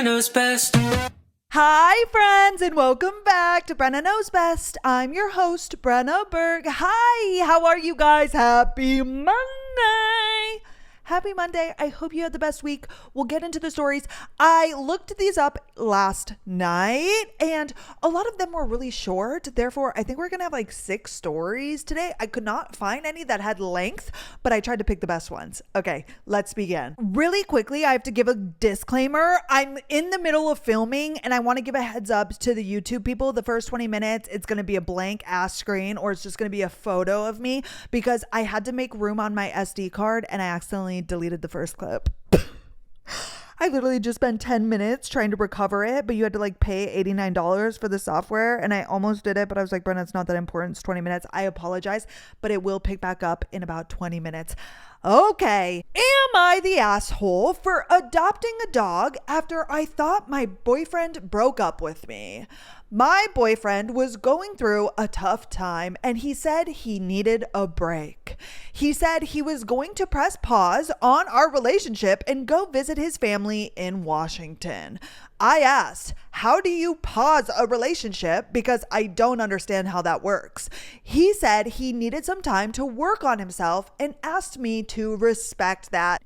Knows Best. Hi, friends, and welcome back to Brenna Knows Best. I'm your host, Brenna Berg. Hi, how are you guys? Happy Monday. Happy Monday. I hope you had the best week. We'll get into the stories. I looked these up last night and a lot of them were really short. Therefore, I think we're going to have like 6 stories today. I could not find any that had length, but I tried to pick the best ones. Okay, let's begin. Really quickly, I have to give a disclaimer. I'm in the middle of filming and I want to give a heads up to the YouTube people. The first 20 minutes, it's going to be a blank ass screen or it's just going to be a photo of me because I had to make room on my SD card and I accidentally deleted the first clip. I literally just spent 10 minutes trying to recover it, but you had to like pay $89 for the software and I almost did it, but I was like, Brenna, it's not that important. It's 20 minutes. I apologize, but it will pick back up in about 20 minutes. Okay. Am I the asshole for adopting a dog after I thought my boyfriend broke up with me? My boyfriend was going through a tough time and he said he needed a break. He said he was going to press pause on our relationship and go visit his family in Washington. I asked, how do you pause a relationship? Because I don't understand how that works. He said he needed some time to work on himself and asked me to respect that.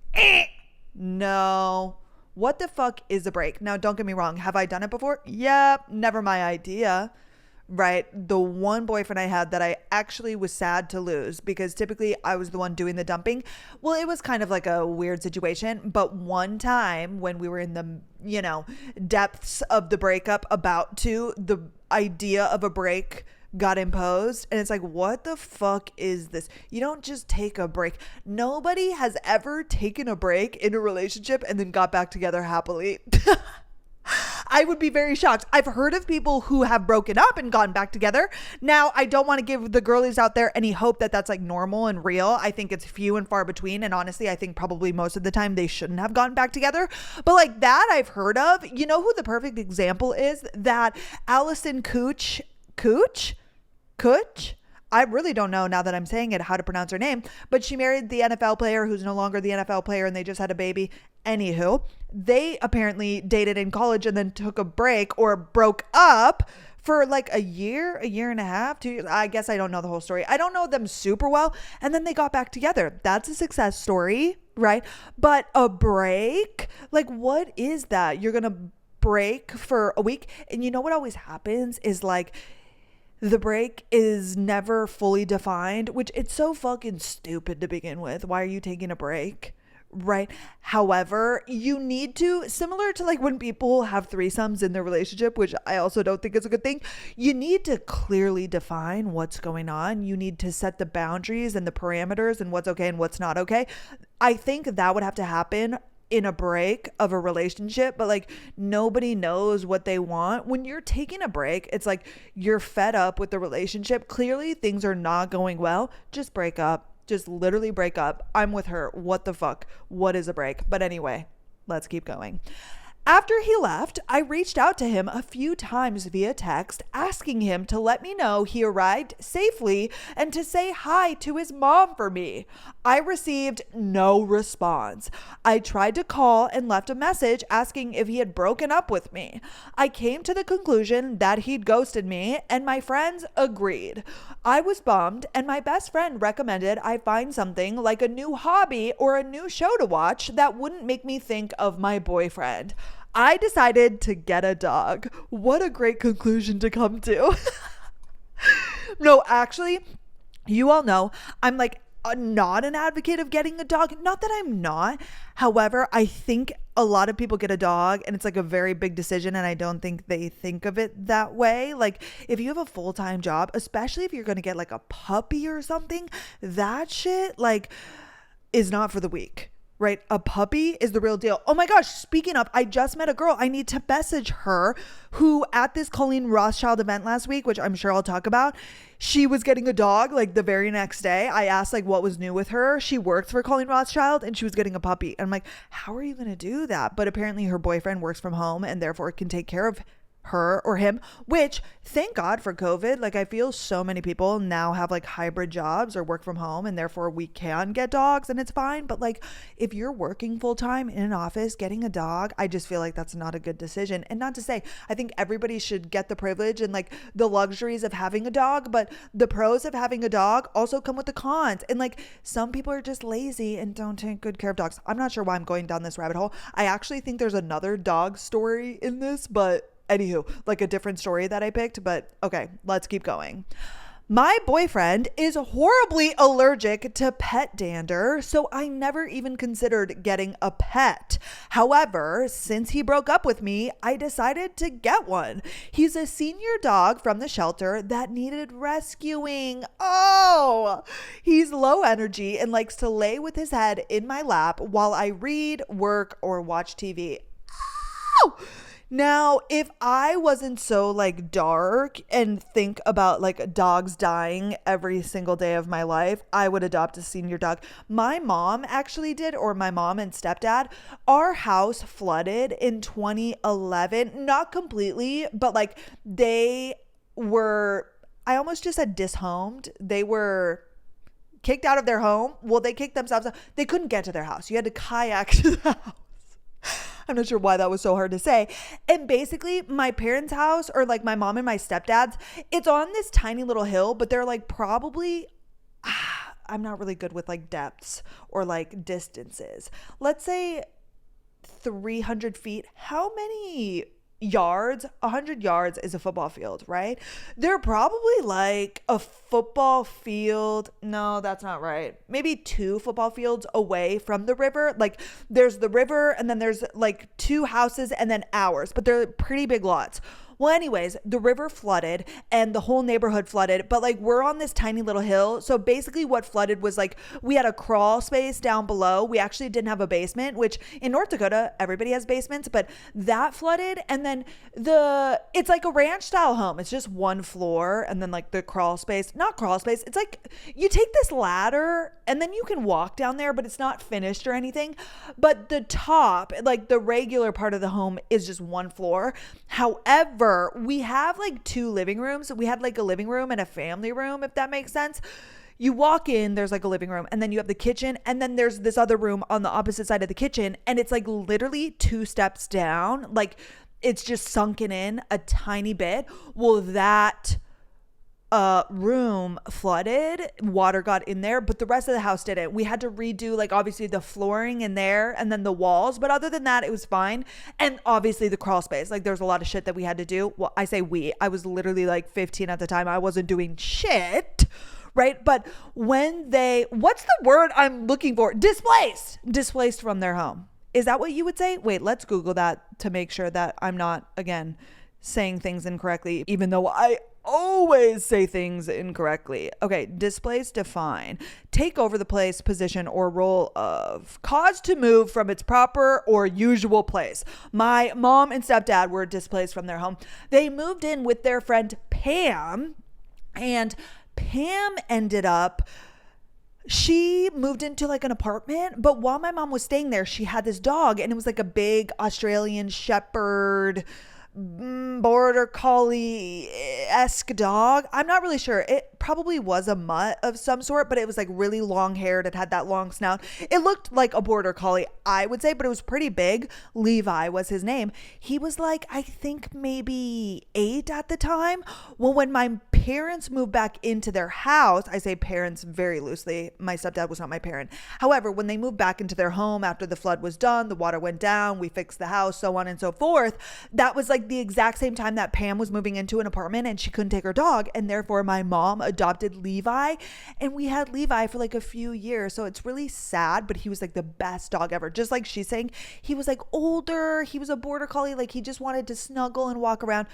No. What the fuck is a break? Now, don't get me wrong. Have I done it before? Yep. Never my idea. Right. The one boyfriend I had that I actually was sad to lose because typically I was the one doing the dumping. Well, it was kind of like a weird situation. But one time when we were in the, depths of the breakup the idea of a break got imposed and it's like, what the fuck is this? You don't just take a break. Nobody has ever taken a break in a relationship and then got back together happily. I would be very shocked. I've heard of people who have broken up and gone back together. Now, I don't want to give the girlies out there any hope that that's like normal and real. I think it's few and far between. And honestly, I think probably most of the time they shouldn't have gotten back together. But like that I've heard of. You know who the perfect example is? That Allison Cooch? I really don't know now that I'm saying it how to pronounce her name, but she married the NFL player who's no longer the NFL player and they just had a baby. Anywho, they apparently dated in college and then took a break or broke up for like a year and a half, 2 years. I guess I don't know the whole story. I don't know them super well. And then they got back together. That's a success story, right? But a break, like what is that? You're going to break for a week. And you know what always happens is like, the break is never fully defined, which it's so fucking stupid to begin with. Why are you taking a break? Right? However, you need to, similar to like when people have threesomes in their relationship, which I also don't think is a good thing, you need to clearly define what's going on. You need to set the boundaries and the parameters and what's okay and what's not okay. I think that would have to happen in a break of a relationship, but like nobody knows what they want. When you're taking a break, it's like you're fed up with the relationship. Clearly things are not going well. Just break up. Just literally break up. I'm with her. What the fuck? What is a break? But anyway, let's keep going. After he left, I reached out to him a few times via text, asking him to let me know he arrived safely and to say hi to his mom for me. I received no response. I tried to call and left a message asking if he had broken up with me. I came to the conclusion that he'd ghosted me, and my friends agreed. I was bummed, and my best friend recommended I find something like a new hobby or a new show to watch that wouldn't make me think of my boyfriend. I decided to get a dog. What a great conclusion to come to. No, actually, you all know I'm like not an advocate of getting a dog. Not that I'm not. However, I think a lot of people get a dog and it's like a very big decision, and I don't think they think of it that way. Like if you have a full-time job, especially if you're going to get like a puppy or something, that shit like is not for the weak. Right? A puppy is the real deal. Oh my gosh. Speaking of, I just met a girl. I need to message her who at this Colleen Rothschild event last week, which I'm sure I'll talk about, she was getting a dog like the very next day. I asked like what was new with her. She worked for Colleen Rothschild and she was getting a puppy. And I'm like, how are you going to do that? But apparently her boyfriend works from home and therefore can take care of her or him, which thank God for COVID. Like I feel so many people now have like hybrid jobs or work from home and therefore we can get dogs and it's fine. But like if you're working full time in an office, getting a dog, I just feel like that's not a good decision. And not to say, I think everybody should get the privilege and like the luxuries of having a dog, but the pros of having a dog also come with the cons. And like some people are just lazy and don't take good care of dogs. I'm not sure why I'm going down this rabbit hole. I actually think there's another dog story in this, but anywho, like a different story that I picked, but okay, let's keep going. My boyfriend is horribly allergic to pet dander, so I never even considered getting a pet. However, since he broke up with me, I decided to get one. He's a senior dog from the shelter that needed rescuing. Oh, he's low energy and likes to lay with his head in my lap while I read, work, or watch TV. Oh! Now, if I wasn't so like dark and think about like dogs dying every single day of my life, I would adopt a senior dog. My mom actually did, or my mom and stepdad. Our house flooded in 2011, not completely, but like they were, I almost just said dishomed. They were kicked out of their home. Well, they kicked themselves out. They couldn't get to their house. You had to kayak to the house. I'm not sure why that was so hard to say. And basically my parents' house, or like my mom and my stepdad's, it's on this tiny little hill, but they're like probably, I'm not really good with like depths or like distances. Let's say 300 feet. How many yards? 100 yards is a football field, right? They're probably like a football field. No, that's not right. Maybe 2 football fields away from the river. Like there's the river and then there's like 2 houses and then ours, but they're pretty big lots. Well, anyways, the river flooded and the whole neighborhood flooded, but like we're on this tiny little hill. So basically what flooded was like we had a crawl space down below. We actually didn't have a basement, which in North Dakota, everybody has basements, but that flooded. And then it's like a ranch style home. It's just one floor and then like the crawl space, not crawl space. It's like you take this ladder and then you can walk down there, but it's not finished or anything. But the top, like the regular part of the home is just one floor. However, we have like 2 living rooms. We had like a living room and a family room, if that makes sense. You walk in, there's like a living room, and then you have the kitchen, and then there's this other room on the opposite side of the kitchen, and it's like literally 2 steps down. Like it's just sunken in a tiny bit. Well, that room flooded, water got in there, but the rest of the house didn't. We had to redo like obviously the flooring in there and then the walls, but other than that it was fine. And obviously the crawl space, like there's a lot of shit that we had to do. Well, I say I was literally like 15 at the time. I wasn't doing shit, right? But when what's the word I'm looking for? Displaced from their home. Is that what you would say? Wait, let's Google that to make sure that I'm not again saying things incorrectly, even though I always say things incorrectly. Okay, displaced, define. Take over the place, position, or role of. Cause to move from its proper or usual place. My mom and stepdad were displaced from their home. They moved in with their friend Pam, and Pam ended up, she moved into like an apartment, but while my mom was staying there, she had this dog, and it was like a big Australian Shepherd, border collie-esque dog. I'm not really sure. It probably was a mutt of some sort, but it was like really long haired. It had that long snout. It looked like a border collie, I would say, but it was pretty big. Levi was his name. He was like, I think maybe 8 at the time. Well, when my parents moved back into their house, I say parents very loosely. My stepdad was not my parent. However, when they moved back into their home after the flood was done, the water went down, we fixed the house, so on and so forth. That was like the exact same time that Pam was moving into an apartment and she couldn't take her dog, and therefore my mom adopted Levi, and we had Levi for like a few years. So it's really sad, but he was like the best dog ever. Just like she's saying, he was like older, he was a border collie, like he just wanted to snuggle and walk around.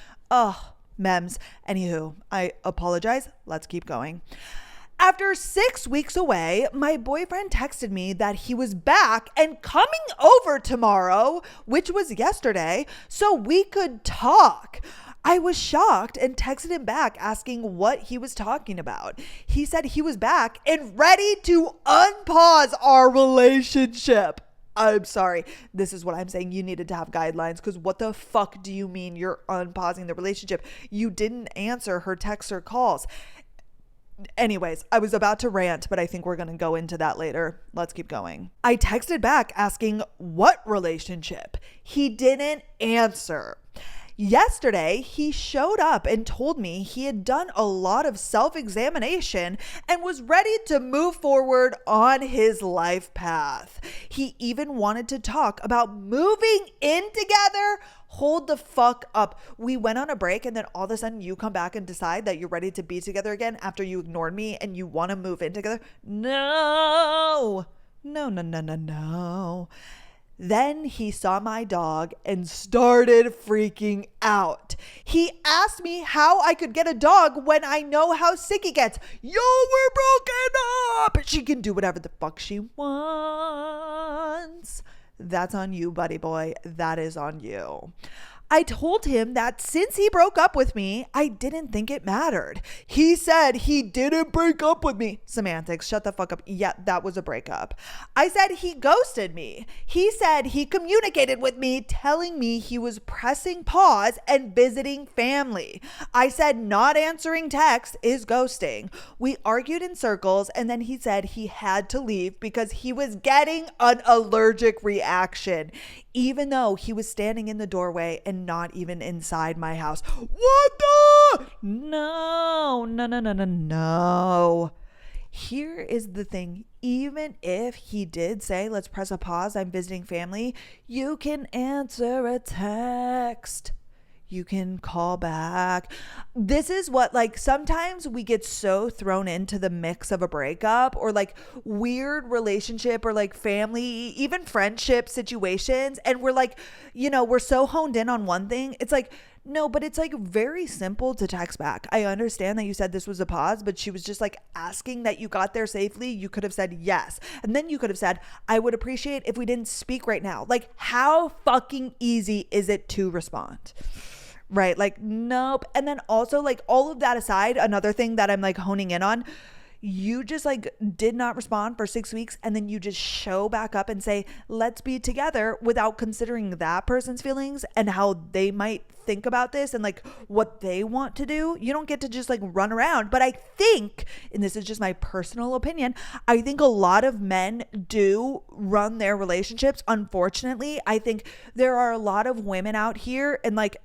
Mems. Anywho, I apologize. Let's keep going. After 6 weeks away, my boyfriend texted me that he was back and coming over tomorrow, which was yesterday, so we could talk. I was shocked and texted him back asking what he was talking about. He said he was back and ready to unpause our relationship. I'm sorry. This is what I'm saying. You needed to have guidelines, because what the fuck do you mean you're unpausing the relationship? You didn't answer her texts or calls. Anyways, I was about to rant, but I think we're going to go into that later. Let's keep going. I texted back asking what relationship. He didn't answer. Yesterday, he showed up and told me he had done a lot of self-examination and was ready to move forward on his life path. He even wanted to talk about moving in together. Hold the fuck up. We went on a break and then all of a sudden you come back and decide that you're ready to be together again after you ignored me and you want to move in together? No. No. Then he saw my dog and started freaking out. He asked me how I could get a dog when I know how sick he gets. Yo, we're broken up. She can do whatever the fuck she wants. That's on you, buddy boy. That is on you. I told him that since he broke up with me, I didn't think it mattered. He said he didn't break up with me. Semantics, shut the fuck up. Yeah, that was a breakup. I said he ghosted me. He said he communicated with me, telling me he was pressing pause and visiting family. I said not answering text is ghosting. We argued in circles, and then he said he had to leave because he was getting an allergic reaction, even though he was standing in the doorway and not even inside my house. What the? No. Here is the thing. Even if he did say, let's press a pause, I'm visiting family, you can answer a text. You can call back. This is what, like, sometimes we get so thrown into the mix of a breakup or like weird relationship or like family, even friendship situations. And we're like, we're so honed in on one thing. It's like, no, but it's like very simple to text back. I understand that you said this was a pause, but she was just like asking that you got there safely. You could have said yes. And then you could have said, I would appreciate if we didn't speak right now. Like, how fucking easy is it to respond? Right? Like, nope. And then also, like, all of that aside, another thing that I'm like honing in on, you just like did not respond for 6 weeks, and then you just show back up and say, let's be together, without considering that person's feelings and how they might think about this and like what they want to do. You don't get to just like run around. But I think, and this is just my personal opinion, I think a lot of men do run their relationships. Unfortunately, I think there are a lot of women out here, and like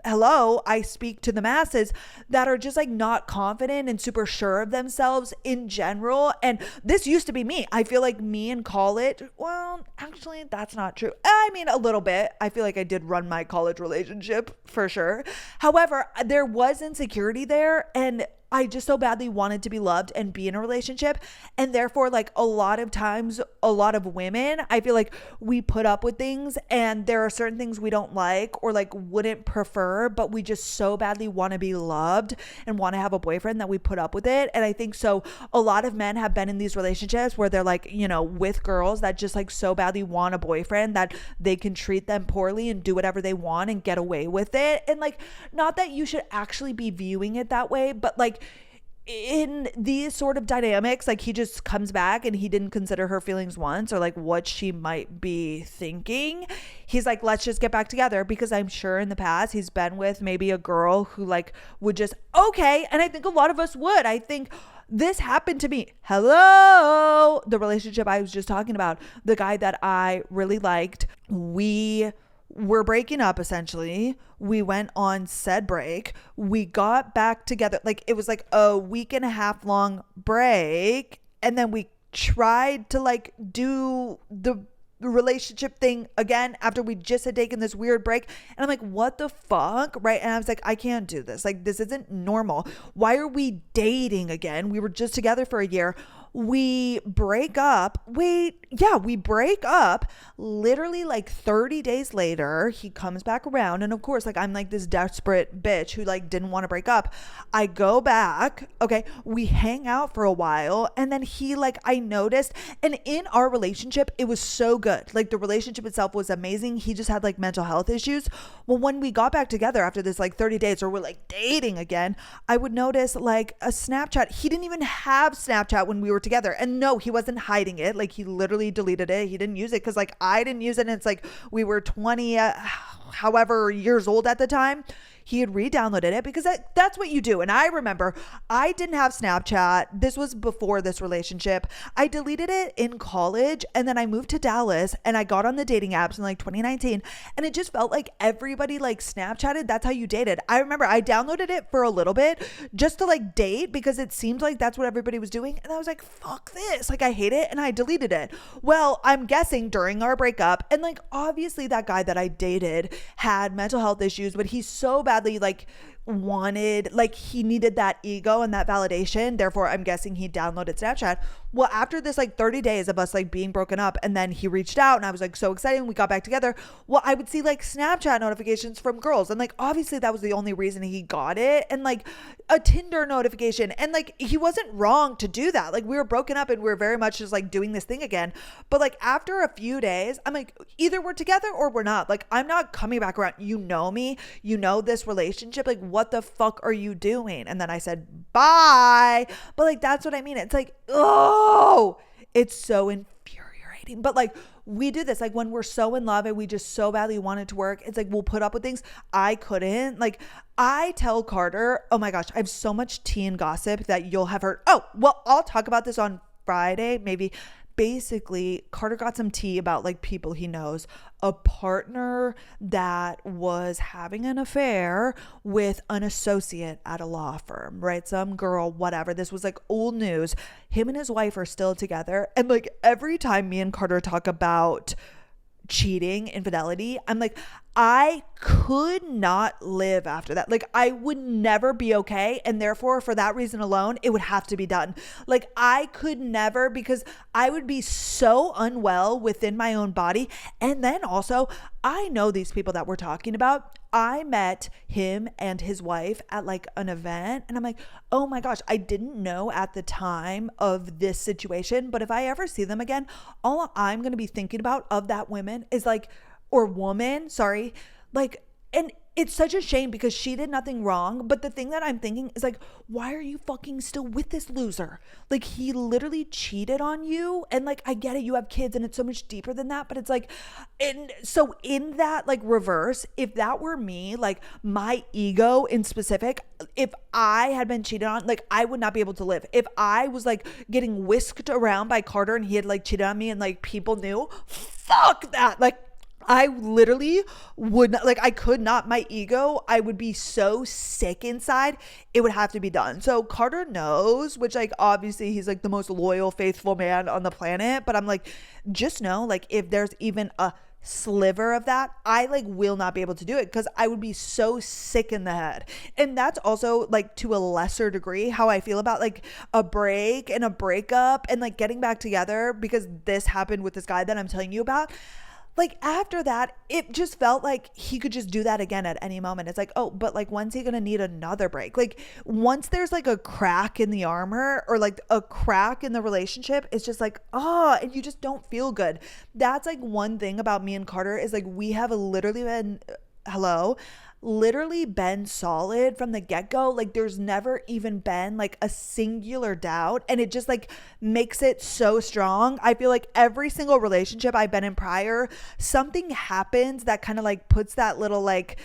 hello, I speak to the masses, that are just like not confident and super sure of themselves in general. And this used to be me. I feel like me in college, well, actually, that's not true. I mean, a little bit. I feel like I did run my college relationship for sure. However, there was insecurity there, and I just so badly wanted to be loved and be in a relationship. And therefore, like, a lot of times, a lot of women, I feel like we put up with things, and there are certain things we don't like or like wouldn't prefer, but we just so badly want to be loved and want to have a boyfriend that we put up with it. And I think so a lot of men have been in these relationships where they're like, with girls that just like so badly want a boyfriend that they can treat them poorly and do whatever they want and get away with it. And like, not that you should actually be viewing it that way, but like, in these sort of dynamics, like, he just comes back and he didn't consider her feelings once, or like what she might be thinking. He's like, let's just get back together, because I'm sure in the past he's been with maybe a girl who like would just, okay. And I think a lot of us would. I think this happened to me. Hello, the relationship I was just talking about, the guy that I really liked, we're breaking up essentially. We went on said break. We got back together. Like, it was like a week and a half long break. And then we tried to like do the relationship thing again after we just had taken this weird break. And I'm like, what the fuck? Right? And I was like, I can't do this. Like, this isn't normal. Why are we dating again? We were just together for a year. We break up. We break up literally like 30 days later. He comes back around. And of course, like, I'm like this desperate bitch who like didn't want to break up. I go back. Okay. We hang out for a while. And then he like, I noticed, and in our relationship, it was so good. Like, the relationship itself was amazing. He just had like mental health issues. Well, when we got back together after this like 30 days, or we're like dating again, I would notice like a Snapchat. He didn't even have Snapchat when we were together. And no, he wasn't hiding it. Like he literally deleted it. He didn't use it because like I didn't use it. And it's like we were 20, however years old at the time. He had re-downloaded it because that's what you do. And I remember I didn't have Snapchat. This was before this relationship. I deleted it in college and then I moved to Dallas and I got on the dating apps in like 2019 and it just felt like everybody like Snapchatted. That's how you dated. I remember I downloaded it for a little bit just to like date because it seemed like that's what everybody was doing. And I was like, fuck this. Like I hate it. And I deleted it. Well, I'm guessing during our breakup and like obviously that guy that I dated had mental health issues, but he's so badly like wanted, like he needed that ego and that validation. Therefore, I'm guessing he downloaded Snapchat. Well, after this like 30 days of us like being broken up and then he reached out and I was like so excited and we got back together. Well, I would see like Snapchat notifications from girls and like obviously that was the only reason he got it, and like a Tinder notification, and like he wasn't wrong to do that. Like we were broken up and we were very much just like doing this thing again. But like after a few days, I'm like either we're together or we're not. Like I'm not coming back around. You know me, you know this relationship. Like what the fuck are you doing? And then I said bye. But like that's what I mean. It's like, oh, it's so infuriating. But like we do this like when we're so in love and we just so badly want it to work. It's like we'll put up with things. I couldn't. Like I tell Carter, oh my gosh, I have so much tea and gossip that you'll have heard. Oh, well, I'll talk about this on Friday, maybe. Basically, Carter got some tea about like people he knows, a partner that was having an affair with an associate at a law firm, right? Some girl, whatever. This was like old news. Him and his wife are still together. And like every time me and Carter talk about cheating, infidelity, I'm like, I could not live after that. Like I would never be okay. And therefore for that reason alone, it would have to be done. Like I could never, because I would be so unwell within my own body. And then also I know these people that we're talking about. I met him and his wife at like an event and I'm like, oh my gosh, I didn't know at the time of this situation, but if I ever see them again, all I'm going to be thinking about of that woman is like, or woman, sorry, like, and it's such a shame because she did nothing wrong. But the thing that I'm thinking is like, why are you fucking still with this loser? Like he literally cheated on you. And like, I get it. You have kids and it's so much deeper than that. But it's like, and so in that like reverse, if that were me, like my ego in specific, if I had been cheated on, like I would not be able to live. If I was like getting whisked around by Carter and he had like cheated on me and like people knew, fuck that. Like, I literally would not, like I could not, my ego, I would be so sick inside, it would have to be done. So Carter knows, which like obviously he's like the most loyal, faithful man on the planet, but I'm like, just know like if there's even a sliver of that, I like will not be able to do it because I would be so sick in the head. And that's also like to a lesser degree how I feel about like a break and a breakup and like getting back together, because this happened with this guy that I'm telling you about. Like after that, it just felt like he could just do that again at any moment. It's like, oh, but like when's he gonna need another break? Like once there's like a crack in the armor or like a crack in the relationship, it's just like, oh, and you just don't feel good. That's like one thing about me and Carter is like we have literally been solid from the get-go. Like there's never even been like a singular doubt, and it just like makes it so strong. I feel like every single relationship I've been in prior, something happens that kind of like puts that little like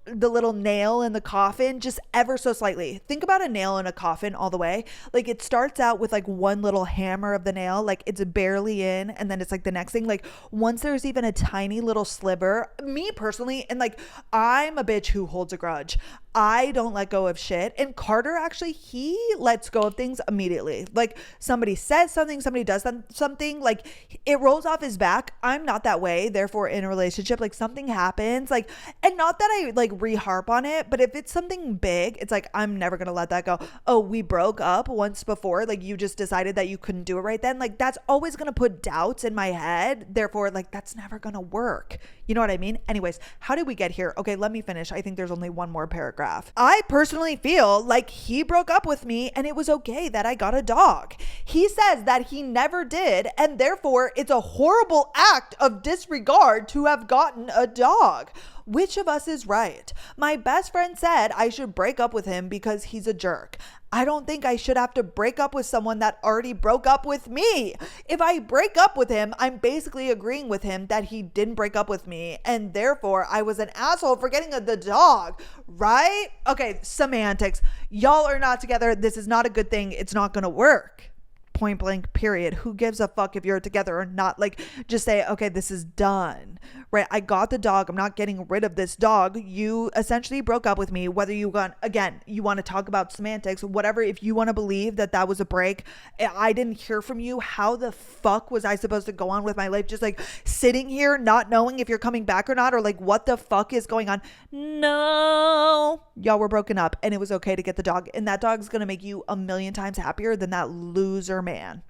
the little nail in the coffin just ever so slightly. Think about a nail in a coffin all the way. Like it starts out with like one little hammer of the nail, like it's barely in, and then it's like the next thing, like once there's even a tiny little sliver, me personally, and like I'm a bitch who holds a grudge. I don't let go of shit. And Carter actually, he lets go of things immediately. Like somebody says something, somebody does something, like it rolls off his back. I'm not that way. Therefore in a relationship, like something happens, like, and not that I like re-harp on it, but if it's something big, it's like, I'm never going to let that go. Oh, we broke up once before. Like you just decided that you couldn't do it right then. Like that's always going to put doubts in my head. Therefore, like that's never going to work. You know what I mean? Anyways, how did we get here? Okay, let me finish. I think there's only one more paragraph. I personally feel like he broke up with me and it was okay that I got a dog. He says that he never did, and therefore it's a horrible act of disregard to have gotten a dog. Which of us is right? My best friend said I should break up with him because he's a jerk. I don't think I should have to break up with someone that already broke up with me. If I break up with him, I'm basically agreeing with him that he didn't break up with me, and therefore I was an asshole for getting the dog, right? Okay, semantics. Y'all are not together. This is not a good thing. It's not gonna work. Point blank, period. Who gives a fuck if you're together or not? Like, just say, okay, this is done, right? I got the dog. I'm not getting rid of this dog. You essentially broke up with me. Whether you want, again, you want to talk about semantics, whatever. If you want to believe that that was a break, I didn't hear from you. How the fuck was I supposed to go on with my life? Just like sitting here, not knowing if you're coming back or not, or like what the fuck is going on? No, y'all were broken up, and it was okay to get the dog. And that dog's going to make you a million times happier than that loser man.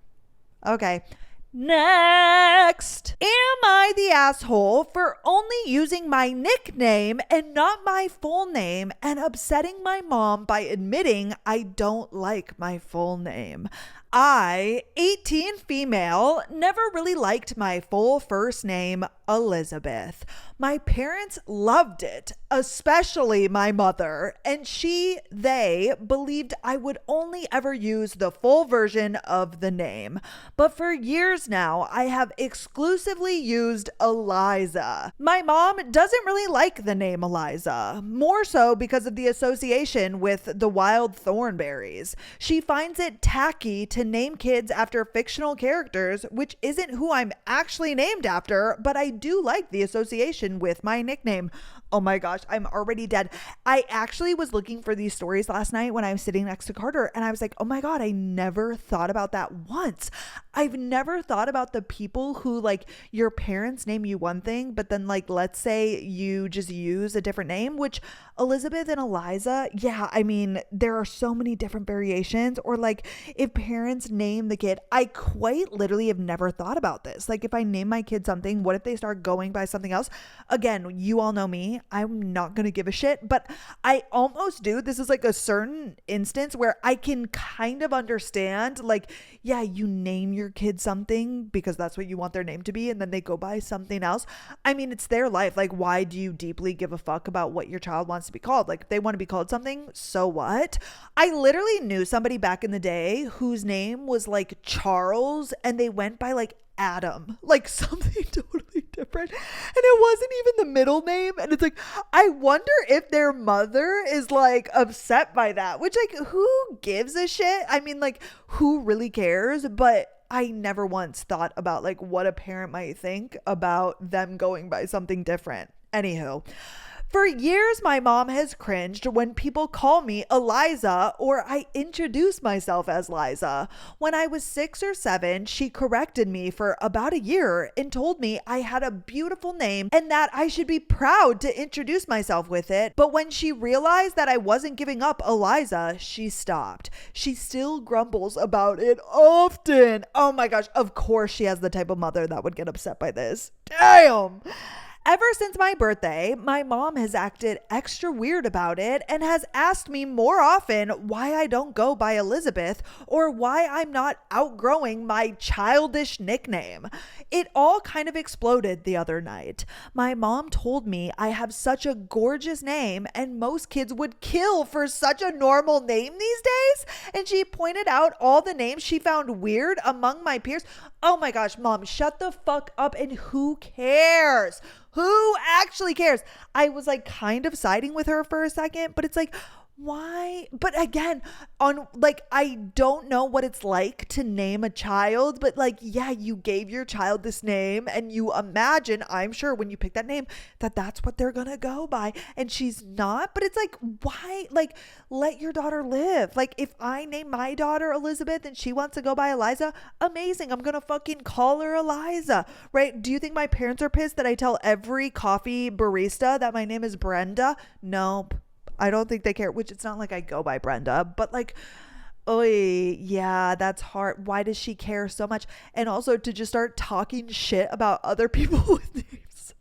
Okay. Next. Am I the asshole for only using my nickname and not my full name and upsetting my mom by admitting I don't like my full name? I, 18 female, never really liked my full first name, Elizabeth. My parents loved it, especially my mother, and they believed I would only ever use the full version of the name. But for years now, I have exclusively used Eliza. My mom doesn't really like the name Eliza, more so because of the association with the wild thornberries. She finds it tacky to name kids after fictional characters, which isn't who I'm actually named after, but I do like the association with my nickname. Oh my gosh, I'm already dead. I actually was looking for these stories last night when I was sitting next to Carter, and I was like, oh my God, I never thought about that once. I've never thought about the people who, like, your parents name you one thing, but then, like, let's say you just use a different name, which Elizabeth and Eliza, yeah, I mean, there are so many different variations. Or like if parents name the kid, I quite literally have never thought about this. Like if I name my kid something, what if they start going by something else? Again, you all know me. I'm not going to give a shit, but I almost do. This is like a certain instance where I can kind of understand, like, yeah, you name your kid something because that's what you want their name to be, and then they go by something else. I mean, it's their life. Like, why do you deeply give a fuck about what your child wants to be called? Like, if they want to be called something, so what? I literally knew somebody back in the day whose name was like Charles, and they went by like Adam, like something totally different, and it wasn't even the middle name. And it's like, I wonder if their mother is like upset by that, which, like, who gives a shit? I mean, like, who really cares? But I never once thought about like what a parent might think about them going by something different. Anywho, for years, my mom has cringed when people call me Eliza or I introduce myself as Liza. When I was 6 or 7, she corrected me for about a year and told me I had a beautiful name and that I should be proud to introduce myself with it. But when she realized that I wasn't giving up Eliza, she stopped. She still grumbles about it often. Oh my gosh, of course she has the type of mother that would get upset by this. Damn! Ever since my birthday, my mom has acted extra weird about it and has asked me more often why I don't go by Elizabeth or why I'm not outgrowing my childish nickname. It all kind of exploded the other night. My mom told me I have such a gorgeous name and most kids would kill for such a normal name these days. And she pointed out all the names she found weird among my peers. Oh my gosh, Mom, shut the fuck up, and who cares? Who actually cares? I was like kind of siding with her for a second, but it's like, why? But again, on like, I don't know what it's like to name a child, but like, yeah, you gave your child this name and you imagine, I'm sure when you pick that name, that that's what they're gonna go by, and she's not. But it's like, why? Like, let your daughter live. Like, if I name my daughter Elizabeth and she wants to go by Eliza, amazing. I'm gonna fucking call her Eliza, right? Do you think my parents are pissed that I tell every coffee barista that my name is Brenda? Nope. I don't think they care, which it's not like I go by Brenda, but like, oh yeah, that's hard. Why does she care so much? And also to just start talking shit about other people with names.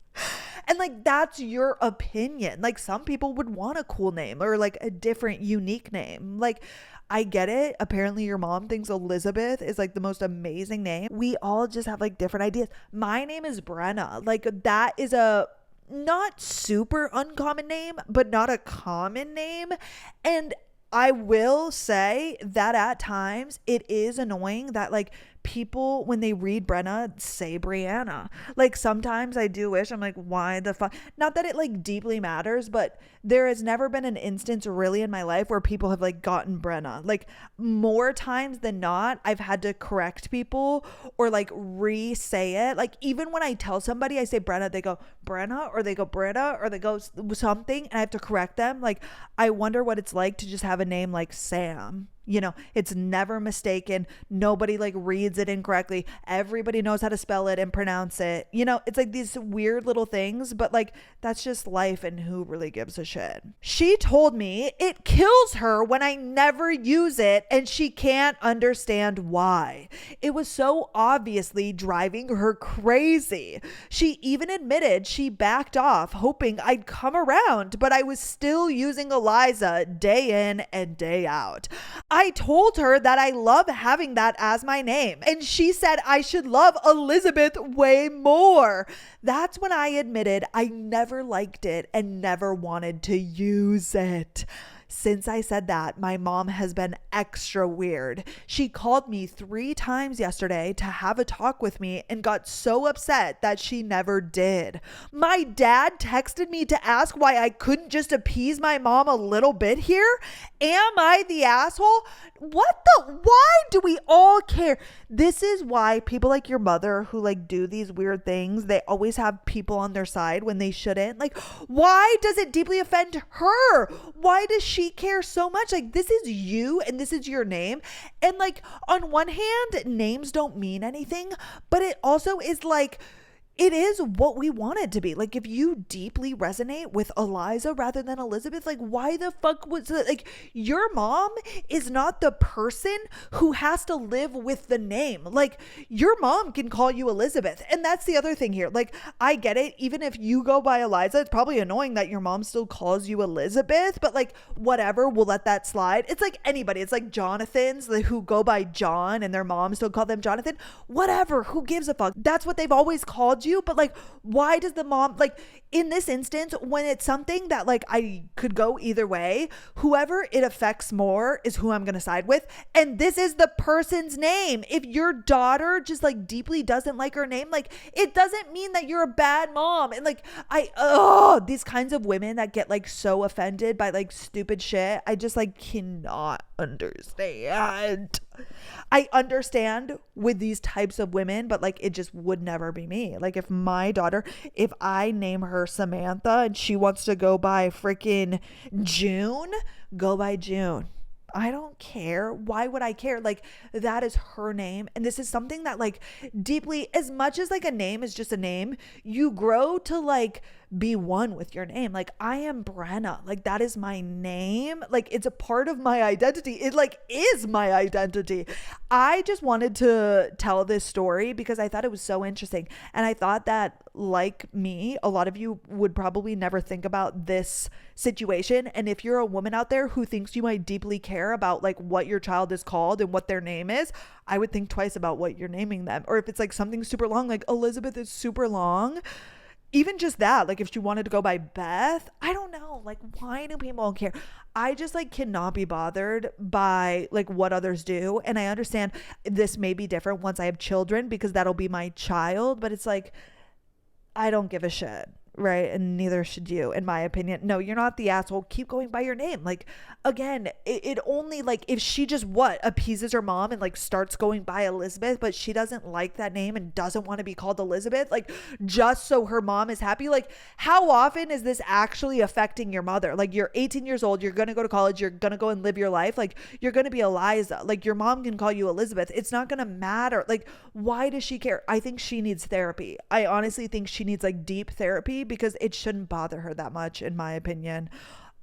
And like, that's your opinion. Like, some people would want a cool name or like a different, unique name. Like, I get it. Apparently your mom thinks Elizabeth is like the most amazing name. We all just have like different ideas. My name is Brenna. Like, that is a not super uncommon name, but not a common name. And I will say that at times it is annoying that like people, when they read Brenna, say Brianna. Like sometimes I do wish, I'm like, why the fuck? Not that it like deeply matters, but there has never been an instance really in my life where people have like gotten Brenna. Like more times than not, I've had to correct people or like re-say it. Like even when I tell somebody I say Brenna, they go Brenna or they go Britta or they go something and I have to correct them. Like I wonder what it's like to just have a name like Sam. You know, it's never mistaken. Nobody like reads it incorrectly. Everybody knows how to spell it and pronounce it. You know, it's like these weird little things, but like that's just life and who really gives a shit. She told me it kills her when I never use it and she can't understand why. It was so obviously driving her crazy. She even admitted she backed off, hoping I'd come around, but I was still using Eliza day in and day out. I told her that I love having that as my name, and she said I should love Elizabeth way more. That's when I admitted I never liked it and never wanted to use it. Since I said that, my mom has been extra weird. She called me 3 times yesterday to have a talk with me and got so upset that she never did. My dad texted me to ask why I couldn't just appease my mom a little bit here. Am I the asshole? Why do we all care? This is why people like your mother who like do these weird things, they always have people on their side when they shouldn't. Like, why does it deeply offend her? Why does she care so much? Like, this is you and this is your name. And like, on one hand, names don't mean anything, but it also is like, it is what we want it to be. Like, if you deeply resonate with Eliza rather than Elizabeth, like, why the fuck was it? Like, your mom is not the person who has to live with the name. Like, your mom can call you Elizabeth. And that's the other thing here. Like, I get it. Even if you go by Eliza, it's probably annoying that your mom still calls you Elizabeth, but like, whatever, we'll let that slide. It's like anybody. It's like Jonathans who go by John and their mom still call them Jonathan. Whatever. Who gives a fuck? That's what they've always called you. But like, why does the mom, like in this instance, when it's something that like I could go either way, whoever it affects more is who I'm gonna side with, and this is the person's name. If your daughter just like deeply doesn't like her name, like it doesn't mean that you're a bad mom. And like these kinds of women that get like so offended by like stupid shit, I just like cannot understand. I understand with these types of women, but like it just would never be me. Like if my daughter, if I name her Samantha and she wants to go by freaking June, go by June. I don't care. Why would I care? Like that is her name. And this is something that like deeply, as much as like a name is just a name, you grow to like be one with your name. Like I am Brenna. Like that is my name. Like it's a part of my identity. It like is my identity. I just wanted to tell this story because I thought it was so interesting. And I thought that like me, a lot of you would probably never think about this situation. And if you're a woman out there who thinks you might deeply care about like what your child is called and what their name is, I would think twice about what you're naming them. Or if it's like something super long, like Elizabeth is super long. Even just that, like if she wanted to go by Beth, I don't know, like why do people care? I just like cannot be bothered by like what others do. And I understand this may be different once I have children because that'll be my child, but it's like, I don't give a shit. Right. And neither should you, in my opinion. No, you're not the asshole. Keep going by your name. Like, again, it only like if she just appeases her mom and like starts going by Elizabeth, but she doesn't like that name and doesn't want to be called Elizabeth, like just so her mom is happy. Like, how often is this actually affecting your mother? Like, you're 18 years old. You're going to go to college. You're going to go and live your life. Like, you're going to be Eliza. Like, your mom can call you Elizabeth. It's not going to matter. Like, why does she care? I think she needs therapy. I honestly think she needs like deep therapy because it shouldn't bother her that much, in my opinion.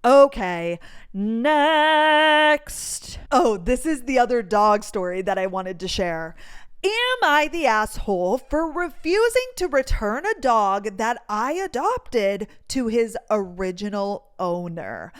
Okay, next. Oh, this is the other dog story that I wanted to share. Am I the asshole for refusing to return a dog that I adopted to his original owner?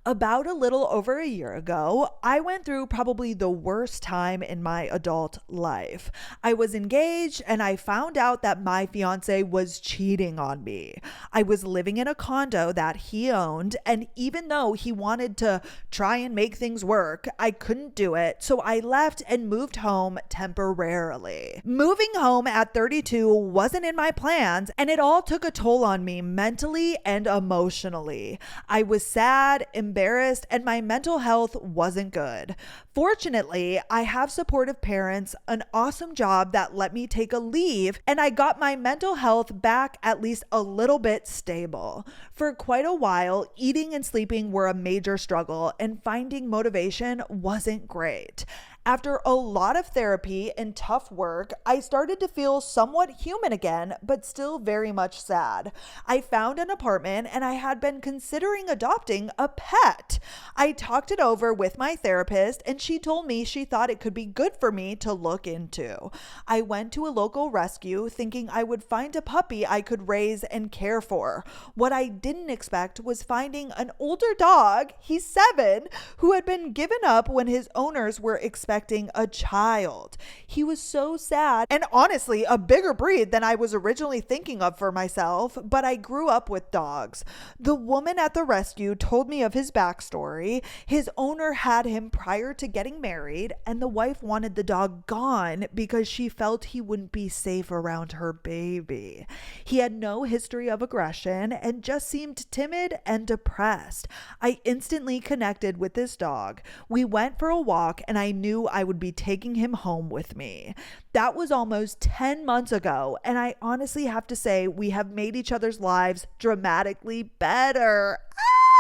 About a little over a year ago, I went through probably the worst time in my adult life. I was engaged and I found out that my fiance was cheating on me. I was living in a condo that he owned, and even though he wanted to try and make things work, I couldn't do it. So I left and moved home temporarily. Moving home at 32 wasn't in my plans, and it all took a toll on me mentally and emotionally. I was sad, embarrassed, and my mental health wasn't good. Fortunately, I have supportive parents, an awesome job that let me take a leave, and I got my mental health back at least a little bit stable. For quite a while, eating and sleeping were a major struggle, and finding motivation wasn't great. After a lot of therapy and tough work, I started to feel somewhat human again, but still very much sad. I found an apartment and I had been considering adopting a pet. I talked it over with my therapist and she told me she thought it could be good for me to look into. I went to a local rescue thinking I would find a puppy I could raise and care for. What I didn't expect was finding an older dog, he's 7, who had been given up when his owners were expecting a child. He was so sad and honestly a bigger breed than I was originally thinking of for myself, but I grew up with dogs. The woman at the rescue told me of his backstory. His owner had him prior to getting married, and the wife wanted the dog gone because she felt he wouldn't be safe around her baby. He had no history of aggression and just seemed timid and depressed. I instantly connected with this dog. We went for a walk and I knew I would be taking him home with me. That was almost 10 months ago, and I honestly have to say we have made each other's lives dramatically better.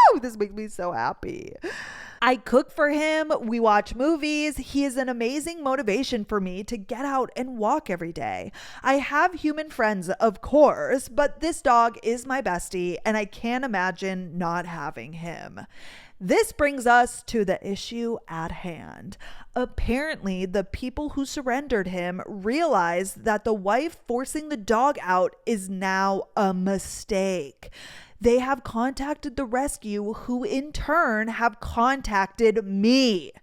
Oh, this makes me so happy. I cook for him. We watch movies. He is an amazing motivation for me to get out and walk every day. I have human friends, of course, but this dog is my bestie, and I can't imagine not having him. This brings us to the issue at hand. Apparently, the people who surrendered him realized that the wife forcing the dog out is now a mistake. They have contacted the rescue, who in turn have contacted me.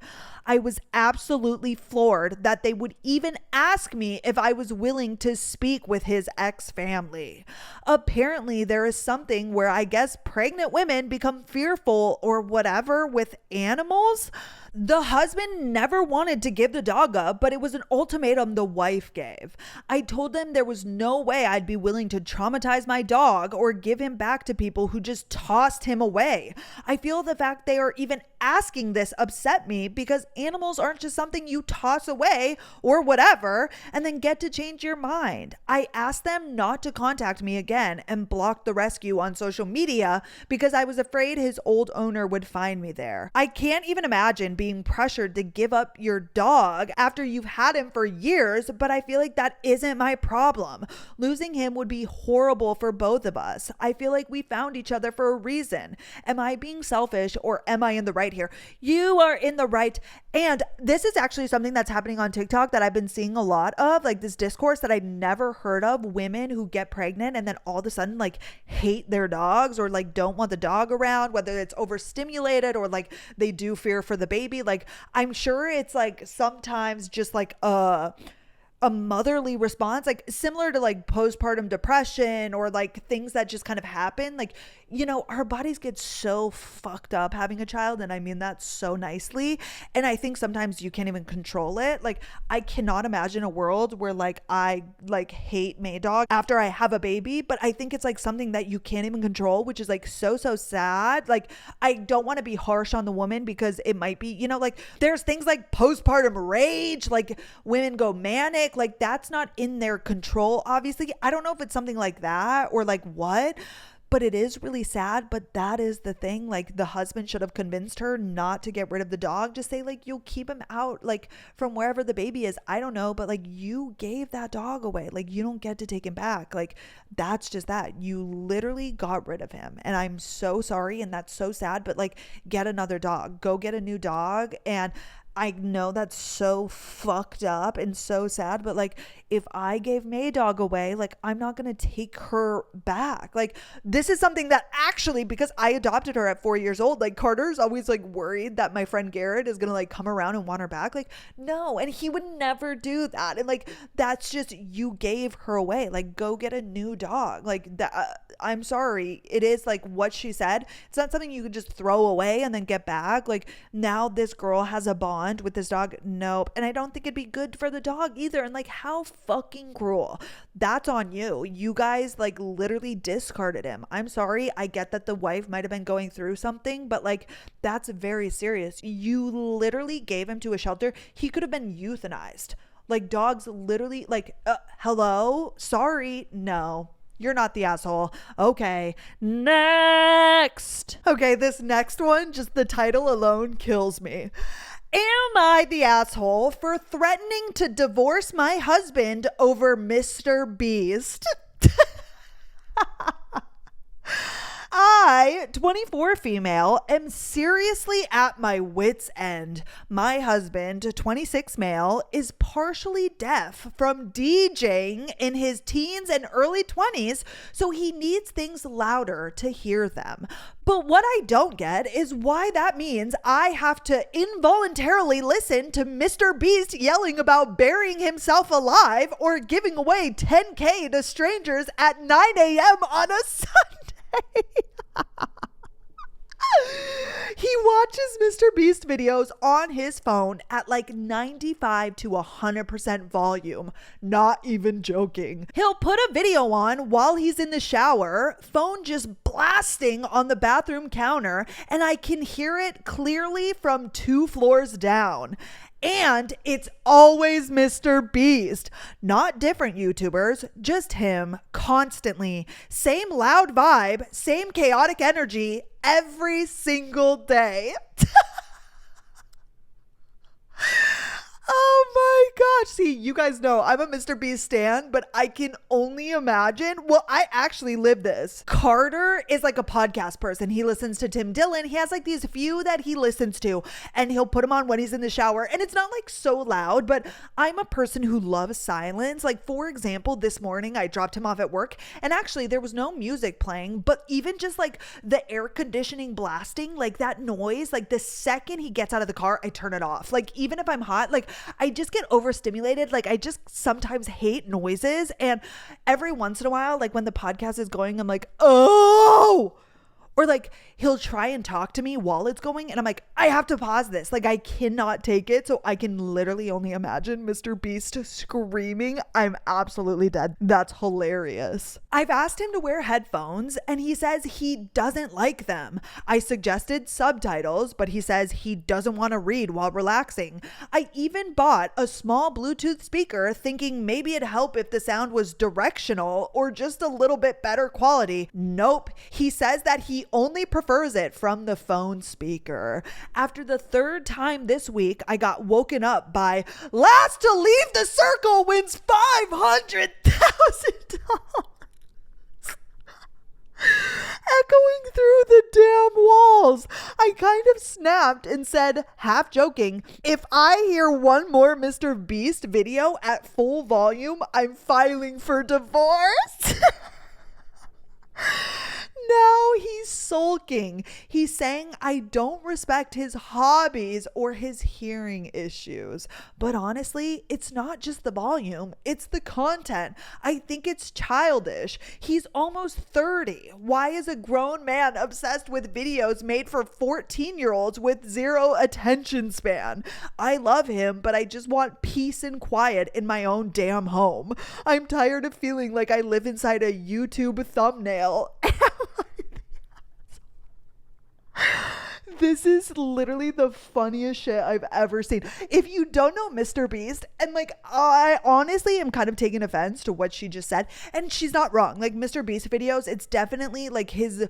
I was absolutely floored that they would even ask me if I was willing to speak with his ex-family. Apparently, there is something where I guess pregnant women become fearful or whatever with animals. The husband never wanted to give the dog up, but it was an ultimatum the wife gave. I told them there was no way I'd be willing to traumatize my dog or give him back to people who just tossed him away. I feel the fact they are even asking this upset me because animals aren't just something you toss away or whatever and then get to change your mind. I asked them not to contact me again and blocked the rescue on social media because I was afraid his old owner would find me there. I can't even imagine being pressured to give up your dog after you've had him for years, but I feel like that isn't my problem. Losing him would be horrible for both of us. I feel like we found each other for a reason. Am I being selfish or am I in the right here? You are in the right. And this is actually something that's happening on TikTok that I've been seeing a lot of, like this discourse that I've never heard of, women who get pregnant and then all of a sudden like hate their dogs or like don't want the dog around, whether it's overstimulated or like they do fear for the baby. Like I'm sure it's like sometimes just like a motherly response, like similar to like postpartum depression or like things that just kind of happen. Like, you know, our bodies get so fucked up having a child, and I mean that so nicely. And I think sometimes you can't even control it. Like I cannot imagine a world where like I like hate Maydog after I have a baby, but I think it's like something that you can't even control, which is like so sad. Like I don't want to be harsh on the woman because it might be, you know, like there's things like postpartum rage, like women go manic, like that's not in their control. Obviously, I don't know if it's something like that or like what, but it is really sad. But that is the thing. Like the husband should have convinced her not to get rid of the dog. Just say like, you'll keep him out like from wherever the baby is. I don't know, but like you gave that dog away. Like you don't get to take him back. Like that's just that. You literally got rid of him. And I'm so sorry. And that's so sad, but like get another dog, go get a new dog. And I know that's so fucked up and so sad, but like if I gave May Dog away, like I'm not gonna take her back. Like this is something that actually, because I adopted her at 4 years old, like Carter's always like worried that my friend Garrett is gonna like come around and want her back. Like no, and he would never do that. And like that's just, you gave her away. Like go get a new dog. Like that. I'm sorry. It is like what she said. It's not something you could just throw away and then get back. Like now this girl has a bond with this dog. Nope. And I don't think it'd be good for the dog either. And like how fucking cruel. That's on you. You guys like literally discarded him. I'm sorry. I get that the wife might have been going through something, but like that's very serious. You literally gave him to a shelter. He could have been euthanized. Like dogs literally like, hello, sorry, no. You're not the asshole. Okay, next. Okay, this next one, just the title alone kills me. Am I the asshole for threatening to divorce my husband over Mr. Beast? I, 24 female, am seriously at my wit's end. My husband, 26 male, is partially deaf from DJing in his teens and early 20s, so he needs things louder to hear them. But what I don't get is why that means I have to involuntarily listen to Mr. Beast yelling about burying himself alive or giving away 10K to strangers at 9 a.m. on a Sunday. He watches Mr. Beast videos on his phone at like 95 to 100% volume. Not even joking. He'll put a video on while he's in the shower, phone just blasting on the bathroom counter, and I can hear it clearly from 2 floors down. And it's always Mr. Beast. Not different YouTubers, just him constantly. Same loud vibe, same chaotic energy every single day. Oh my gosh. See, you guys know I'm a Mr. Beast stan, but I can only imagine. Well, I actually live this. Carter is like a podcast person. He listens to Tim Dillon. He has like these few that he listens to, and he'll put them on when he's in the shower. And it's not like so loud, but I'm a person who loves silence. Like, for example, this morning I dropped him off at work, and actually there was no music playing, but even just like the air conditioning blasting, like that noise, like the second he gets out of the car, I turn it off. Like, even if I'm hot, like I just get overstimulated. Like I just sometimes hate noises. And every once in a while, like when the podcast is going, I'm like, oh, or like he'll try and talk to me while it's going, and I'm like, I have to pause this. Like I cannot take it. So I can literally only imagine Mr. Beast screaming. I'm absolutely dead. That's hilarious. I've asked him to wear headphones, and he says he doesn't like them. I suggested subtitles, but he says he doesn't want to read while relaxing. I even bought a small Bluetooth speaker thinking maybe it'd help if the sound was directional or just a little bit better quality. Nope. He says that he only prefers it from the phone speaker. After the 3rd time this week, I got woken up by last to leave the circle wins $500,000. Echoing through the damn walls. I kind of snapped and said, half joking, if I hear one more Mr. Beast video at full volume, I'm filing for divorce. Now he's sulking. He's saying I don't respect his hobbies or his hearing issues. But honestly, it's not just the volume, it's the content. I think it's childish. He's almost 30. Why is a grown man obsessed with videos made for 14-year-olds with 0 attention span? I love him, but I just want peace and quiet in my own damn home. I'm tired of feeling like I live inside a YouTube thumbnail. This is literally the funniest shit I've ever seen. If you don't know Mr. Beast, and like I honestly am kind of taking offense to what she just said, and she's not wrong. Like Mr. Beast videos, it's definitely like his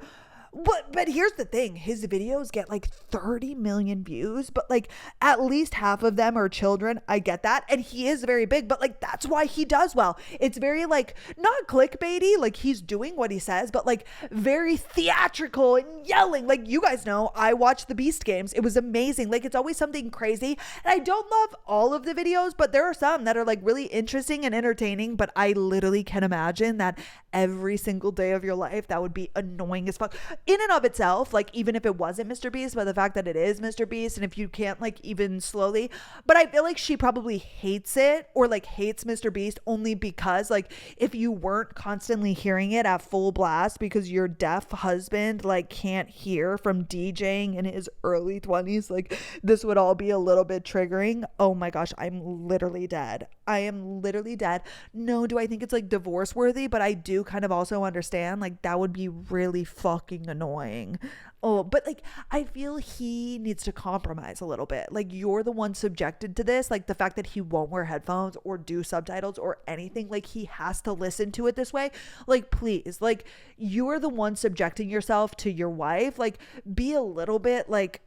But here's the thing, his videos get like 30 million views, but like at least half of them are children. I get that. And he is very big, but like that's why he does well. It's very like not clickbaity, like he's doing what he says, but like very theatrical and yelling. Like you guys know, I watched the Beast Games. It was amazing. Like it's always something crazy. And I don't love all of the videos, but there are some that are like really interesting and entertaining. But I literally can imagine that every single day of your life, that would be annoying as fuck. In and of itself, like even if it wasn't Mr. Beast, but the fact that it is Mr. Beast, and if you can't like even slowly, but I feel like she probably hates it, or like hates Mr. Beast only because like if you weren't constantly hearing it at full blast because your deaf husband like can't hear from DJing in his early 20s, like this would all be a little bit triggering. Oh my gosh, I'm literally dead. I am literally dead. No, do I think it's like divorce worthy? But I do kind of also understand like that would be really fucking annoying. Oh, but like I feel he needs to compromise a little bit. Like you're the one subjected to this, like the fact that he won't wear headphones or do subtitles or anything, like he has to listen to it this way. Like please, like you're the one subjecting yourself to your wife. Like be a little bit like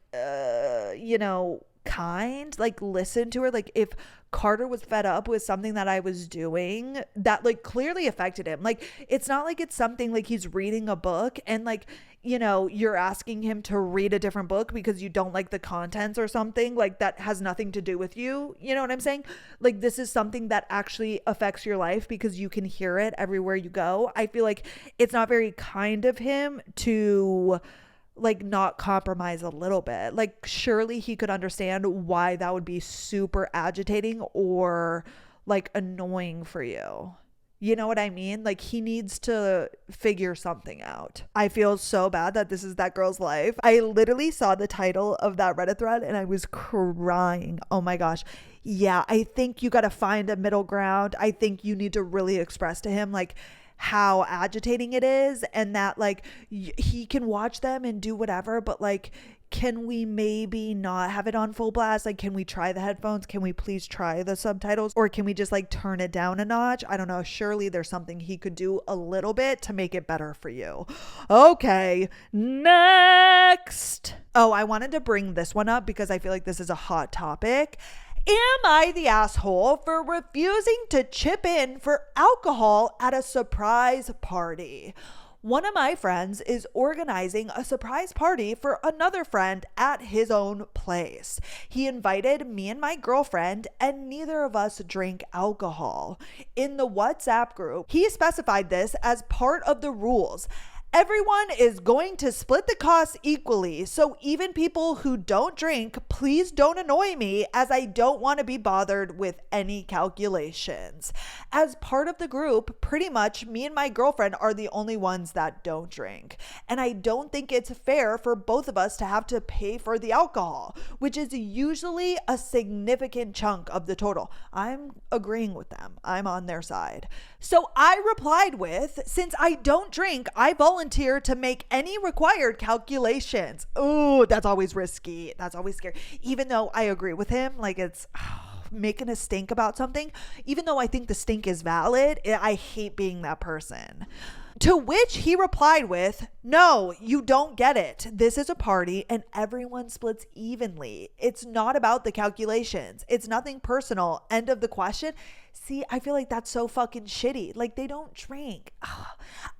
kind, like listen to her. Like if Carter was fed up with something that I was doing that like clearly affected him, like it's not like it's something like he's reading a book and like you're asking him to read a different book because you don't like the contents or something, like that has nothing to do with you. You know what I'm saying? Like this is something that actually affects your life because you can hear it everywhere you go. I feel like it's not very kind of him to like not compromise a little bit. Like surely he could understand why that would be super agitating or like annoying for you. You know what I mean? Like he needs to figure something out. I feel so bad that this is that girl's life. I literally saw the title of that Reddit thread and I was crying. Oh my gosh. Yeah, I think you got to find a middle ground. I think you need to really express to him like how agitating it is, and that like he can watch them and do whatever, but like can we maybe not have it on full blast? Like can we try the headphones? Can we please try the subtitles? Or can we just like turn it down a notch? I don't know. Surely there's something he could do a little bit to make it better for you. Okay, next. Oh, I wanted to bring this one up because I feel like this is a hot topic. Am I the asshole for refusing to chip in for alcohol at a surprise party? One of my friends is organizing a surprise party for another friend at his own place. He invited me and my girlfriend, and neither of us drink alcohol. In the WhatsApp group, he specified this as part of the rules. Everyone is going to split the costs equally, so even people who don't drink, please don't annoy me as I don't want to be bothered with any calculations. As part of the group, pretty much me and my girlfriend are the only ones that don't drink. And I don't think it's fair for both of us to have to pay for the alcohol, which is usually a significant chunk of the total. I'm agreeing with them. I'm on their side. So I replied with, since I don't drink, I volunteer to make any required calculations. Oh, that's always risky. That's always scary. Even though I agree with him, like it's making a stink about something. Even though I think the stink is valid, I hate being that person. To which he replied with, no, you don't get it. This is a party and everyone splits evenly. It's not about the calculations. It's nothing personal. End of the question. See, I feel like that's so fucking shitty. Like they don't drink. Ugh.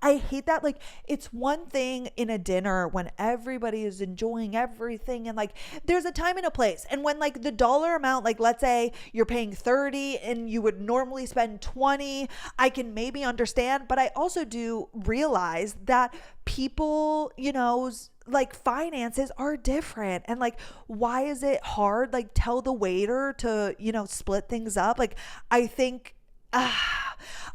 I hate that. Like it's one thing in a dinner when everybody is enjoying everything and like there's a time and a place. And when like the dollar amount, like let's say you're paying 30 and you would normally spend 20, I can maybe understand. But I also do realize that people, like finances are different, and like why is it hard? Like tell the waiter to split things up. Like I think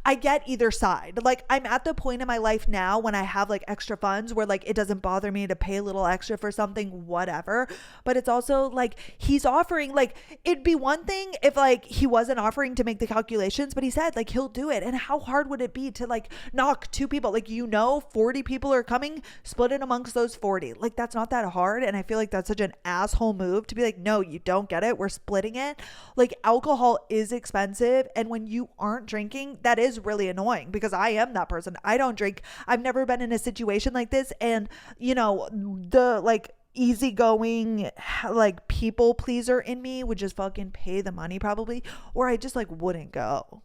I get either side. Like I'm at the point in my life now when I have like extra funds where like it doesn't bother me to pay a little extra for something, whatever. But it's also like he's offering, like it'd be one thing if like he wasn't offering to make the calculations, but he said like he'll do it. And how hard would it be to like knock two people, like 40 people are coming, split it amongst those 40. Like that's not that hard. And I feel like that's such an asshole move to be like, no, you don't get it, we're splitting it. Like alcohol is expensive, and when you aren't drinking, think that is really annoying because I am that person. I don't drink. I've never been in a situation like this. And, you know, the like easygoing, like people pleaser in me would just fucking pay the money probably, or I just like wouldn't go.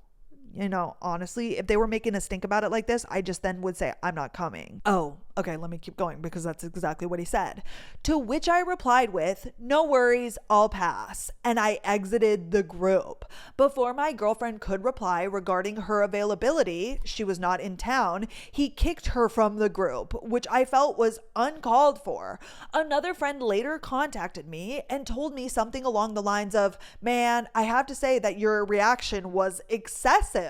You know, honestly, if they were making us think about it like this, I just then would say, I'm not coming. Oh, okay, let me keep going because that's exactly what he said. To which I replied with, no worries, I'll pass. And I exited the group. Before my girlfriend could reply regarding her availability, she was not in town, he kicked her from the group, which I felt was uncalled for. Another friend later contacted me and told me something along the lines of, man, I have to say that your reaction was excessive.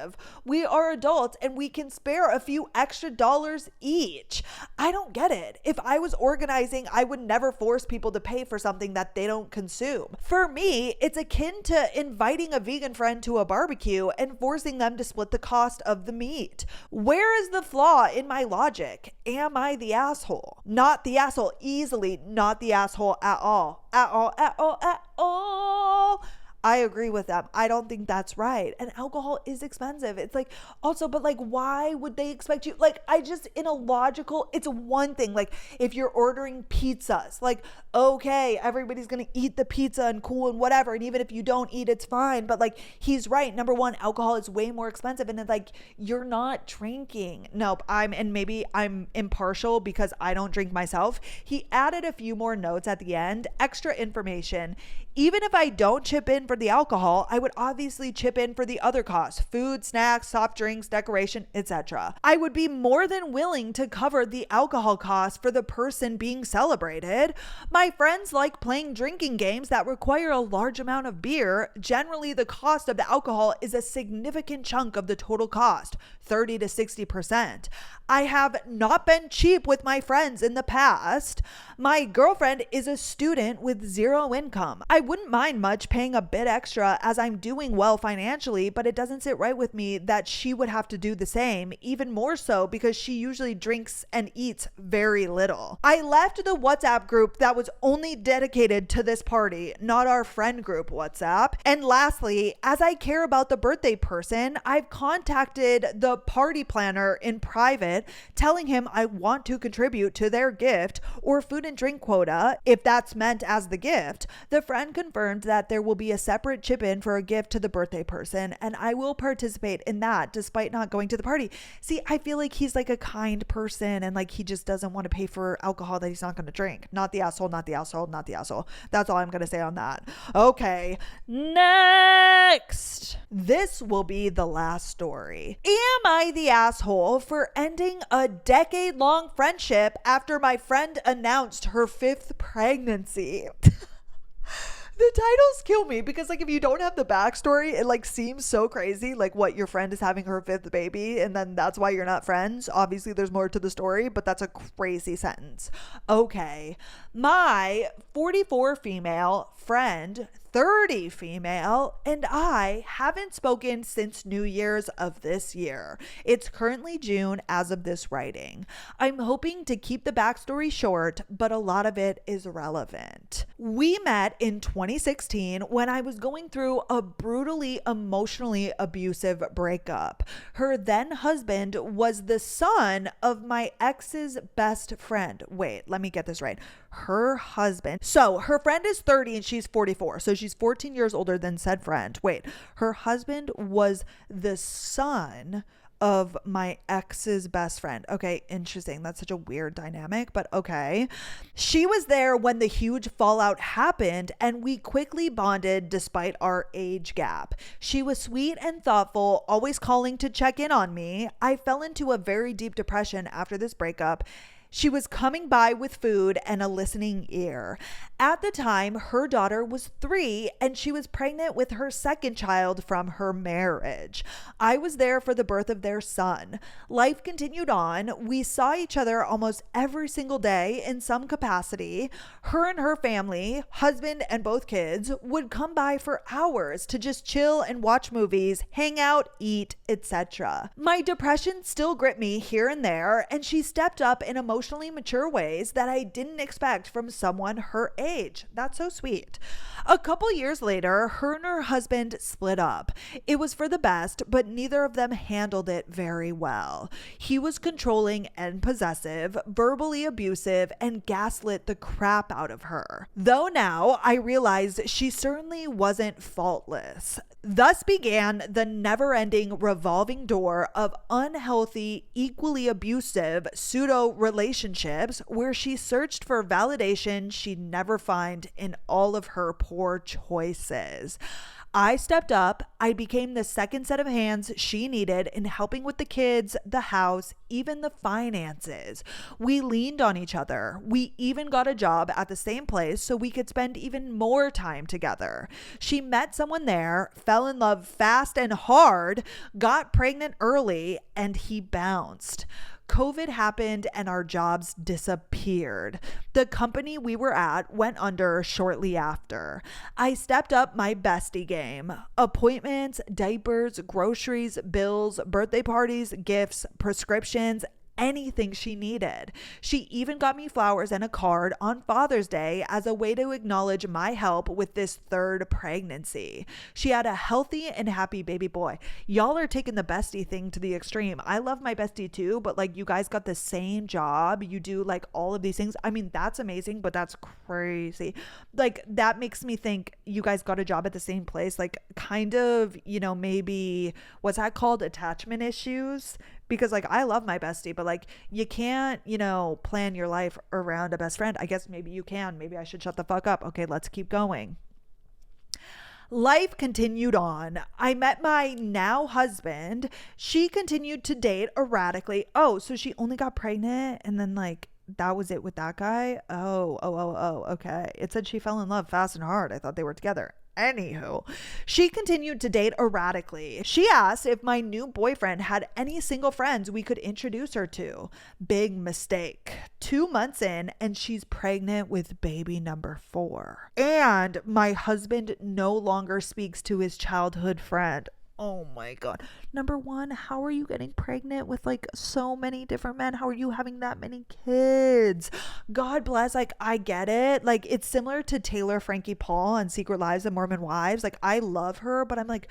We are adults and we can spare a few extra dollars each. I don't get it. If I was organizing, I would never force people to pay for something that they don't consume. For me, it's akin to inviting a vegan friend to a barbecue and forcing them to split the cost of the meat. Where is the flaw in my logic? Am I the asshole? Not the asshole. Easily not the asshole at all. At all, at all, at all. I agree with them. I don't think that's right. And alcohol is expensive. It's like also, but like, why would they expect you? Like, I just, in a logical, it's one thing. Like if you're ordering pizzas, like, okay, everybody's going to eat the pizza and cool and whatever. And even if you don't eat, it's fine. But like, he's right. Number one, alcohol is way more expensive. And it's like, you're not drinking. Nope. And maybe I'm impartial because I don't drink myself. He added a few more notes at the end, extra information. Even if I don't chip in for the alcohol, I would obviously chip in for the other costs: food, snacks, soft drinks, decoration, etc. I would be more than willing to cover the alcohol costs for the person being celebrated. My friends like playing drinking games that require a large amount of beer. Generally, the cost of the alcohol is a significant chunk of the total cost, 30 to 60%. I have not been cheap with my friends in the past. My girlfriend is a student with zero income. I wouldn't mind much paying a bit extra as I'm doing well financially, but it doesn't sit right with me that she would have to do the same, even more so because she usually drinks and eats very little. I left the WhatsApp group that was only dedicated to this party, not our friend group WhatsApp. And lastly, as I care about the birthday person, I've contacted the party planner in private, telling him I want to contribute to their gift or food and drink quota if that's meant as the gift. The friend confirmed that there will be a separate chip in for a gift to the birthday person, and I will participate in that despite not going to the party. See, I feel like he's like a kind person and like he just doesn't want to pay for alcohol that he's not going to drink. Not the asshole, not the asshole, not the asshole. That's all I'm going to say on that. Okay, next. This will be the last story. Am I the asshole for ending a decade-long friendship after my friend announced her 5th pregnancy? The titles kill me because like if you don't have the backstory, it like seems so crazy, like what, your friend is having her 5th baby and then that's why you're not friends. Obviously there's more to the story, but that's a crazy sentence. Okay, my 44 female friend, 30 female, and I haven't spoken since New Year's of this year. It's currently June as of this writing. I'm hoping to keep the backstory short, but a lot of it is relevant. We met in 2016 when I was going through a brutally emotionally abusive breakup. Her then husband was the son of my ex's best friend. Wait, let me get this right. Her husband. So her friend is 30 and she's 44. So she's 14 years older than said friend. Wait, her husband was the son of my ex's best friend. Okay, interesting. That's such a weird dynamic, but okay. She was there when the huge fallout happened and we quickly bonded despite our age gap. She was sweet and thoughtful, always calling to check in on me. I fell into a very deep depression after this breakup. She was coming by with food and a listening ear. At the time, her daughter was 3 and she was pregnant with her second child from her marriage. I was there for the birth of their son. Life continued on. We saw each other almost every single day in some capacity. Her and her family, husband and both kids, would come by for hours to just chill and watch movies, hang out, eat, etc. My depression still gripped me here and there, and she stepped up and emotionally emotionally mature ways that I didn't expect from someone her age. That's so sweet. A couple years later, her and her husband split up. It was for the best, but neither of them handled it very well. He was controlling and possessive, verbally abusive, and gaslit the crap out of her. Though now I realized she certainly wasn't faultless. Thus began the never-ending revolving door of unhealthy, equally abusive pseudo relationships where she searched for validation she'd never find in all of her poor choices. I stepped up. I became the second set of hands she needed in helping with the kids, the house, even the finances. We leaned on each other. We even got a job at the same place so we could spend even more time together. She met someone there, fell in love fast and hard, got pregnant early, and he bounced. COVID happened and our jobs disappeared. The company we were at went under shortly after. I stepped up my bestie game. Appointments, diapers, groceries, bills, birthday parties, gifts, prescriptions, anything she needed. She even got me flowers and a card on Father's Day as a way to acknowledge my help with this third pregnancy. She had a healthy and happy baby boy. Y'all are taking the bestie thing to the extreme. I love my bestie too, but like you guys got the same job. You do like all of these things. I mean, that's amazing, but that's crazy. Like that makes me think you guys got a job at the same place. Like kind of, maybe what's that called? Attachment issues. Because like I love my bestie, but like you can't, plan your life around a best friend. I guess maybe you can. Maybe I should shut the fuck up. Okay, let's keep going. Life continued on. I met my now husband. She continued to date erratically. Oh, so she only got pregnant and then like that was it with that guy? Oh, okay. It said she fell in love fast and hard. I thought they were together. Anywho, she continued to date erratically. She asked if my new boyfriend had any single friends we could introduce her to. Big mistake. 2 months in, and she's pregnant with baby number 4. And my husband no longer speaks to his childhood friend. Oh my God. Number one, how are you getting pregnant with like so many different men? How are you having that many kids? God bless. Like, I get it. Like, it's similar to Taylor Frankie Paul on Secret Lives of Mormon Wives. Like, I love her, but I'm like,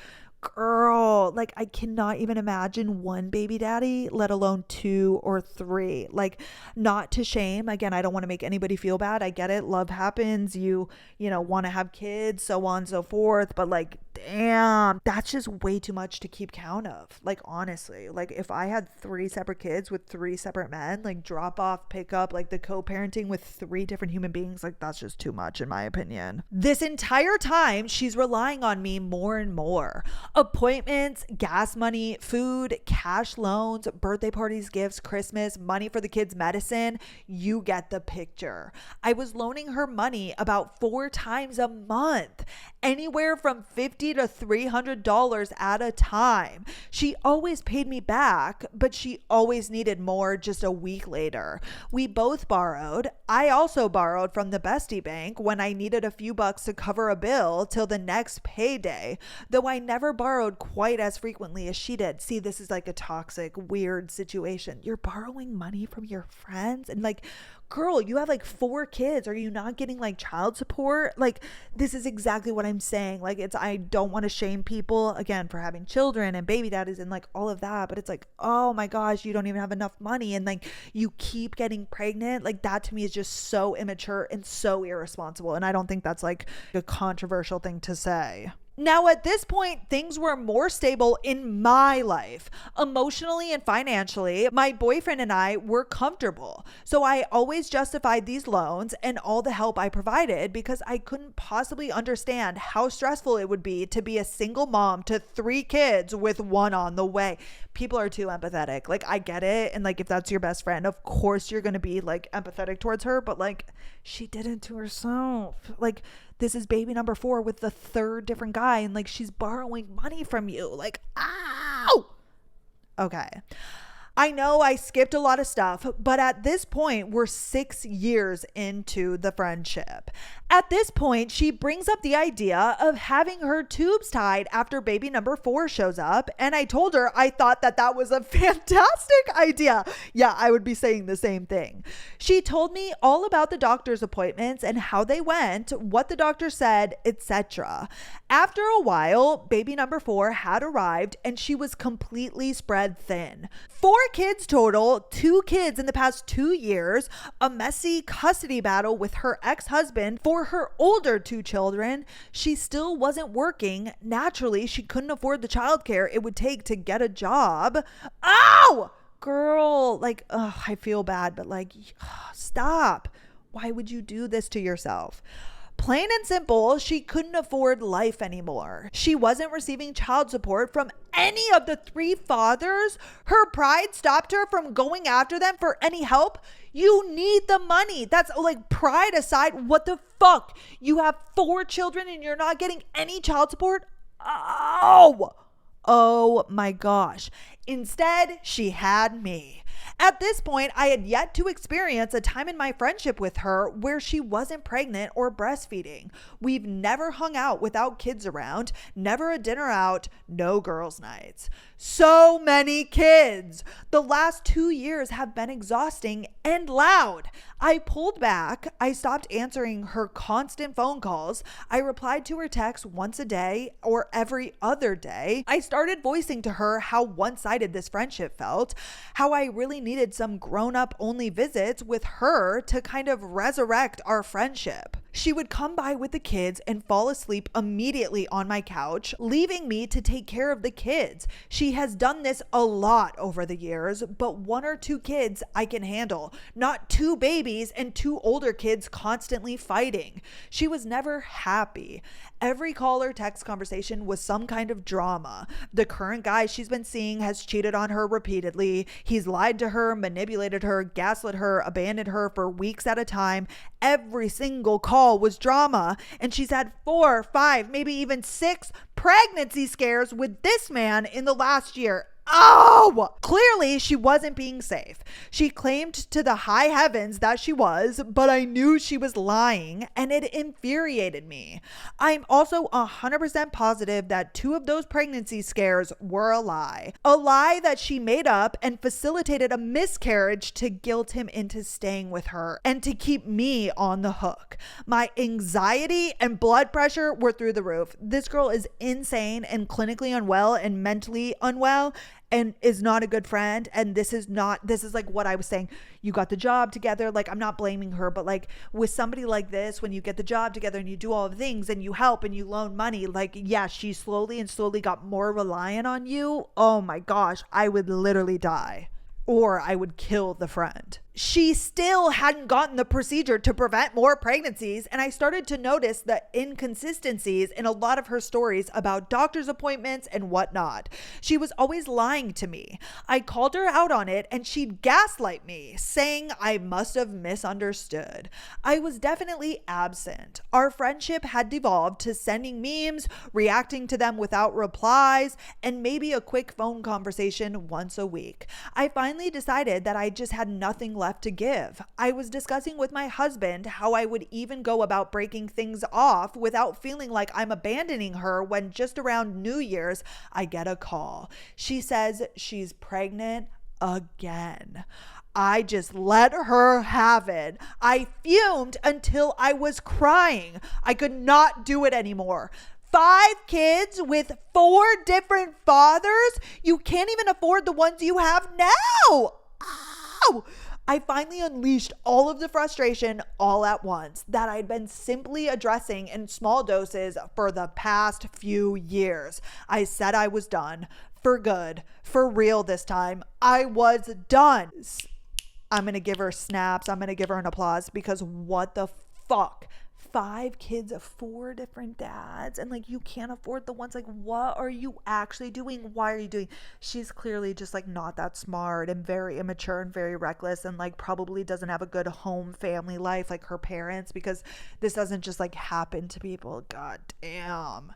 girl, like I cannot even imagine one baby daddy, let alone 2 or 3. Like, not to shame. Again, I don't want to make anybody feel bad. I get it. Love happens. You want to have kids, so on and so forth. But like, damn, that's just way too much to keep count of. Like, honestly, like if I had 3 separate kids with 3 separate men, like drop off, pick up, like the co-parenting with 3 different human beings, like that's just too much in my opinion. This entire time, she's relying on me more and more. Appointments, gas money, food, cash loans, birthday parties, gifts, Christmas, money for the kids' medicine. You get the picture. I was loaning her money about 4 times a month, anywhere from $50 to $300 at a time. She always paid me back, but she always needed more just a week later. We both borrowed. I also borrowed from the bestie bank when I needed a few bucks to cover a bill till the next payday, though I never borrowed quite as frequently as she did. See, this is like a toxic, weird situation. You're borrowing money from your friends and like, girl, you have like 4 kids. Are you not getting like child support? Like, this is exactly what I'm saying. Like, I don't want to shame people again for having children and baby daddies and like all of that, but it's like, oh my gosh, you don't even have enough money and like you keep getting pregnant. Like, that to me is just so immature and so irresponsible. And I don't think that's like a controversial thing to say. Now, at this point, things were more stable in my life. Emotionally and financially, my boyfriend and I were comfortable. So I always justified these loans and all the help I provided because I couldn't possibly understand how stressful it would be to be a single mom to 3 kids with 1 on the way. People are too empathetic. Like, I get it. And like, if that's your best friend, of course you're going to be like empathetic towards her, but like, she did it to herself. Like, this is baby number 4 with the 3rd different guy, and like she's borrowing money from you. Like, ow. Okay. I know I skipped a lot of stuff, but at this point, we're 6 years into the friendship. At this point, she brings up the idea of having her tubes tied after baby number 4 shows up. And I told her I thought that was a fantastic idea. Yeah, I would be saying the same thing. She told me all about the doctor's appointments and how they went, what the doctor said, etc. After a while, baby number 4 had arrived and she was completely spread thin. 4 kids total, 2 kids in the past 2 years, a messy custody battle with her ex-husband for her older 2 children. She still wasn't working. Naturally, she couldn't afford the childcare it would take to get a job. Ow! Girl, I feel bad, but stop. Why would you do this to yourself? Plain and simple, she couldn't afford life anymore. She wasn't receiving child support from any of the 3 fathers. Her pride stopped her from going after them for any help. You need the money. That's pride aside. What the fuck? You have 4 children and you're not getting any child support? Oh my gosh. Instead, she had me. At this point, I had yet to experience a time in my friendship with her where she wasn't pregnant or breastfeeding. We've never hung out without kids around, never a dinner out, no girls' nights. So many kids. The last 2 years have been exhausting and loud. I pulled back. I stopped answering her constant phone calls. I replied to her texts once a day or every other day. I started voicing to her how one-sided this friendship felt, how I really needed some grown-up only visits with her to kind of resurrect our friendship. She would come by with the kids and fall asleep immediately on my couch, leaving me to take care of the kids. She has done this a lot over the years, but 1 or 2 kids I can handle, not 2 babies and 2 older kids constantly fighting. She was never happy. Every call or text conversation was some kind of drama. The current guy she's been seeing has cheated on her repeatedly. He's lied to her, manipulated her, gaslit her, abandoned her for weeks at a time. Every single call was drama, and she's had 4, 5, maybe even 6 pregnancy scares with this man in the last year. Oh, clearly she wasn't being safe. She claimed to the high heavens that she was, but I knew she was lying, and it infuriated me. I'm also 100% positive that 2 of those pregnancy scares were a lie that she made up and facilitated a miscarriage to guilt him into staying with her and to keep me on the hook. My anxiety and blood pressure were through the roof. This girl is insane and clinically unwell and mentally unwell, and is not a good friend. And this is like what I was saying. You got the job together. I'm not blaming her, but with somebody like this, when you get the job together and you do all the things and you help and you loan money, she slowly got more reliant on you. Oh my gosh, I would literally die. Or I would kill the friend. She still hadn't gotten the procedure to prevent more pregnancies, and I started to notice the inconsistencies in a lot of her stories about doctor's appointments and whatnot. She was always lying to me. I called her out on it, and she'd gaslight me, saying I must have misunderstood. I was definitely absent. Our friendship had devolved to sending memes, reacting to them without replies, and maybe a quick phone conversation once a week. I finally decided that I just had nothing left to give. I was discussing with my husband how I would even go about breaking things off without feeling like I'm abandoning her when just around New Year's, I get a call. She says she's pregnant again. I just let her have it. I fumed until I was crying. I could not do it anymore. 5 kids with 4 different fathers? You can't even afford the ones you have now. Ow! I finally unleashed all of the frustration all at once that I'd been simply addressing in small doses for the past few years. I said I was done. For good. For real this time. I was done. I'm going to give her snaps. I'm going to give her an applause because what the fuck? 5 kids, 4 different dads, and you can't afford the ones. What are you actually doing? Why are you doing? She's clearly just not that smart and very immature and very reckless, and probably doesn't have a good home family life like her parents, because this doesn't just happen to people. God damn.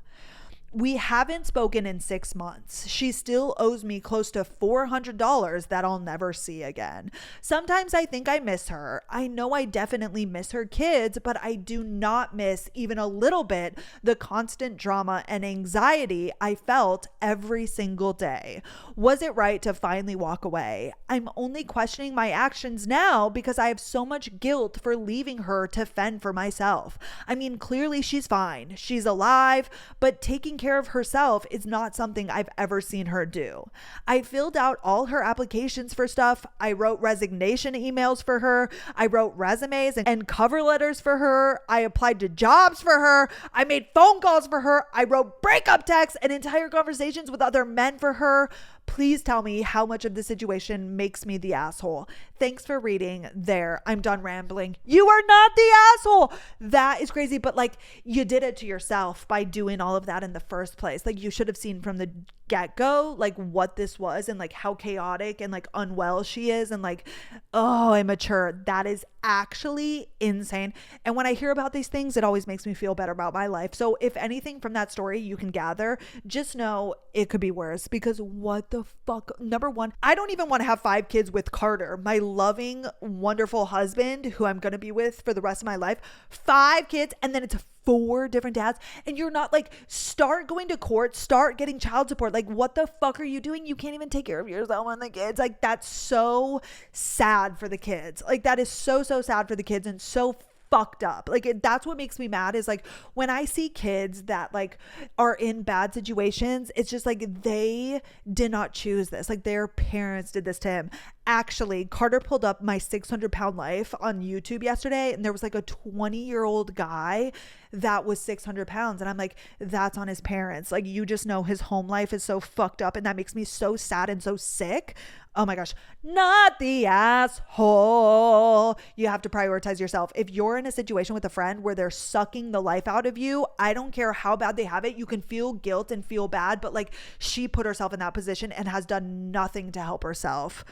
We haven't spoken in 6 months. She still owes me close to $400 that I'll never see again. Sometimes I think I miss her. I know I definitely miss her kids, but I do not miss even a little bit the constant drama and anxiety I felt every single day. Was it right to finally walk away? I'm only questioning my actions now because I have so much guilt for leaving her to fend for myself. I mean, clearly she's fine. She's alive, but taking care of herself is not something I've ever seen her do. I filled out all her applications for stuff. I wrote resignation emails for her. I wrote resumes and cover letters for her. I applied to jobs for her. I made phone calls for her. I wrote breakup texts and entire conversations with other men for her. Please tell me how much of the situation makes me the asshole. Thanks for reading. There, I'm done rambling. You are not the asshole. That is crazy, but like you did it to yourself by doing all of that in the first place. Like you should have seen from the get-go like what this was and like how chaotic and like unwell she is and like, oh, immature. That is actually insane. And when I hear about these things, it always makes me feel better about my life. So if anything from that story you can gather, just know it could be worse, because what the fuck? Number one, I don't even want to have 5 kids with Carter, my loving, wonderful husband who I'm going to be with for the rest of my life. 5 kids, and then it's 4 different dads, and you're not like, start going to court, start getting child support. Like, what the fuck are you doing? You can't even take care of yourself and the kids. Like, that's so sad for the kids. Like, that is so sad for the kids and so fucked up. Like that's what makes me mad, is like when I see kids that like are in bad situations, it's just like they did not choose this. Like their parents did this to him. Actually, Carter pulled up My 600-Pound Life on YouTube yesterday, and there was like a 20-year-old guy that was 600 pounds. And I'm like, that's on his parents. Like, you just know his home life is so fucked up. And that makes me so sad and so sick. Oh my gosh, not the asshole. You have to prioritize yourself. If you're in a situation with a friend where they're sucking the life out of you, I don't care how bad they have it. You can feel guilt and feel bad, but like she put herself in that position and has done nothing to help herself.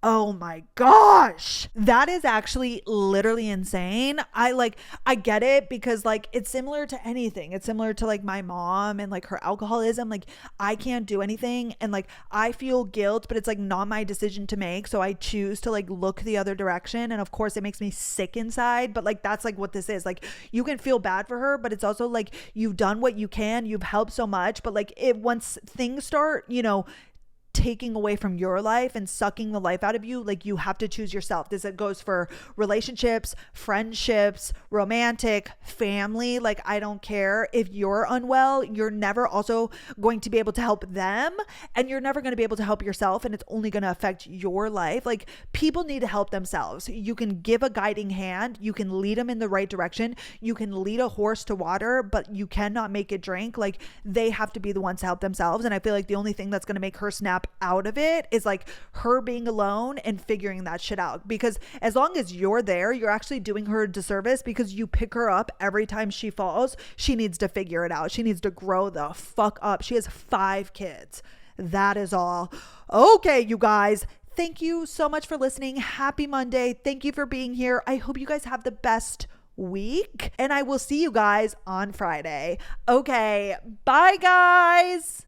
Oh my gosh. That is actually literally insane. I get it, because like it's similar to anything. It's similar to like my mom and like her alcoholism. Like I can't do anything, and like I feel guilt, but it's like not my decision to make. So I choose to like look the other direction. And of course it makes me sick inside, but like that's like what this is. Like you can feel bad for her, but it's also like you've done what you can. You've helped so much, but like once things start, taking away from your life and sucking the life out of you, like you have to choose yourself. This goes for relationships, friendships, romantic, family. Like I don't care. If you're unwell, you're never also going to be able to help them, and you're never going to be able to help yourself, and it's only going to affect your life. Like people need to help themselves. You can give a guiding hand, you can lead them in the right direction, you can lead a horse to water, but you cannot make it drink. Like they have to be the ones to help themselves. And I feel like the only thing that's going to make her snap out of it is like her being alone and figuring that shit out, because as long as you're there, you're actually doing her a disservice, because you pick her up every time she falls. She needs to figure it out. She needs to grow the fuck up. She has 5 kids. That is all. Okay, you guys, thank you so much for listening. Happy Monday. Thank you for being here. I hope you guys have the best week, and I will see you guys on Friday. Okay, bye guys.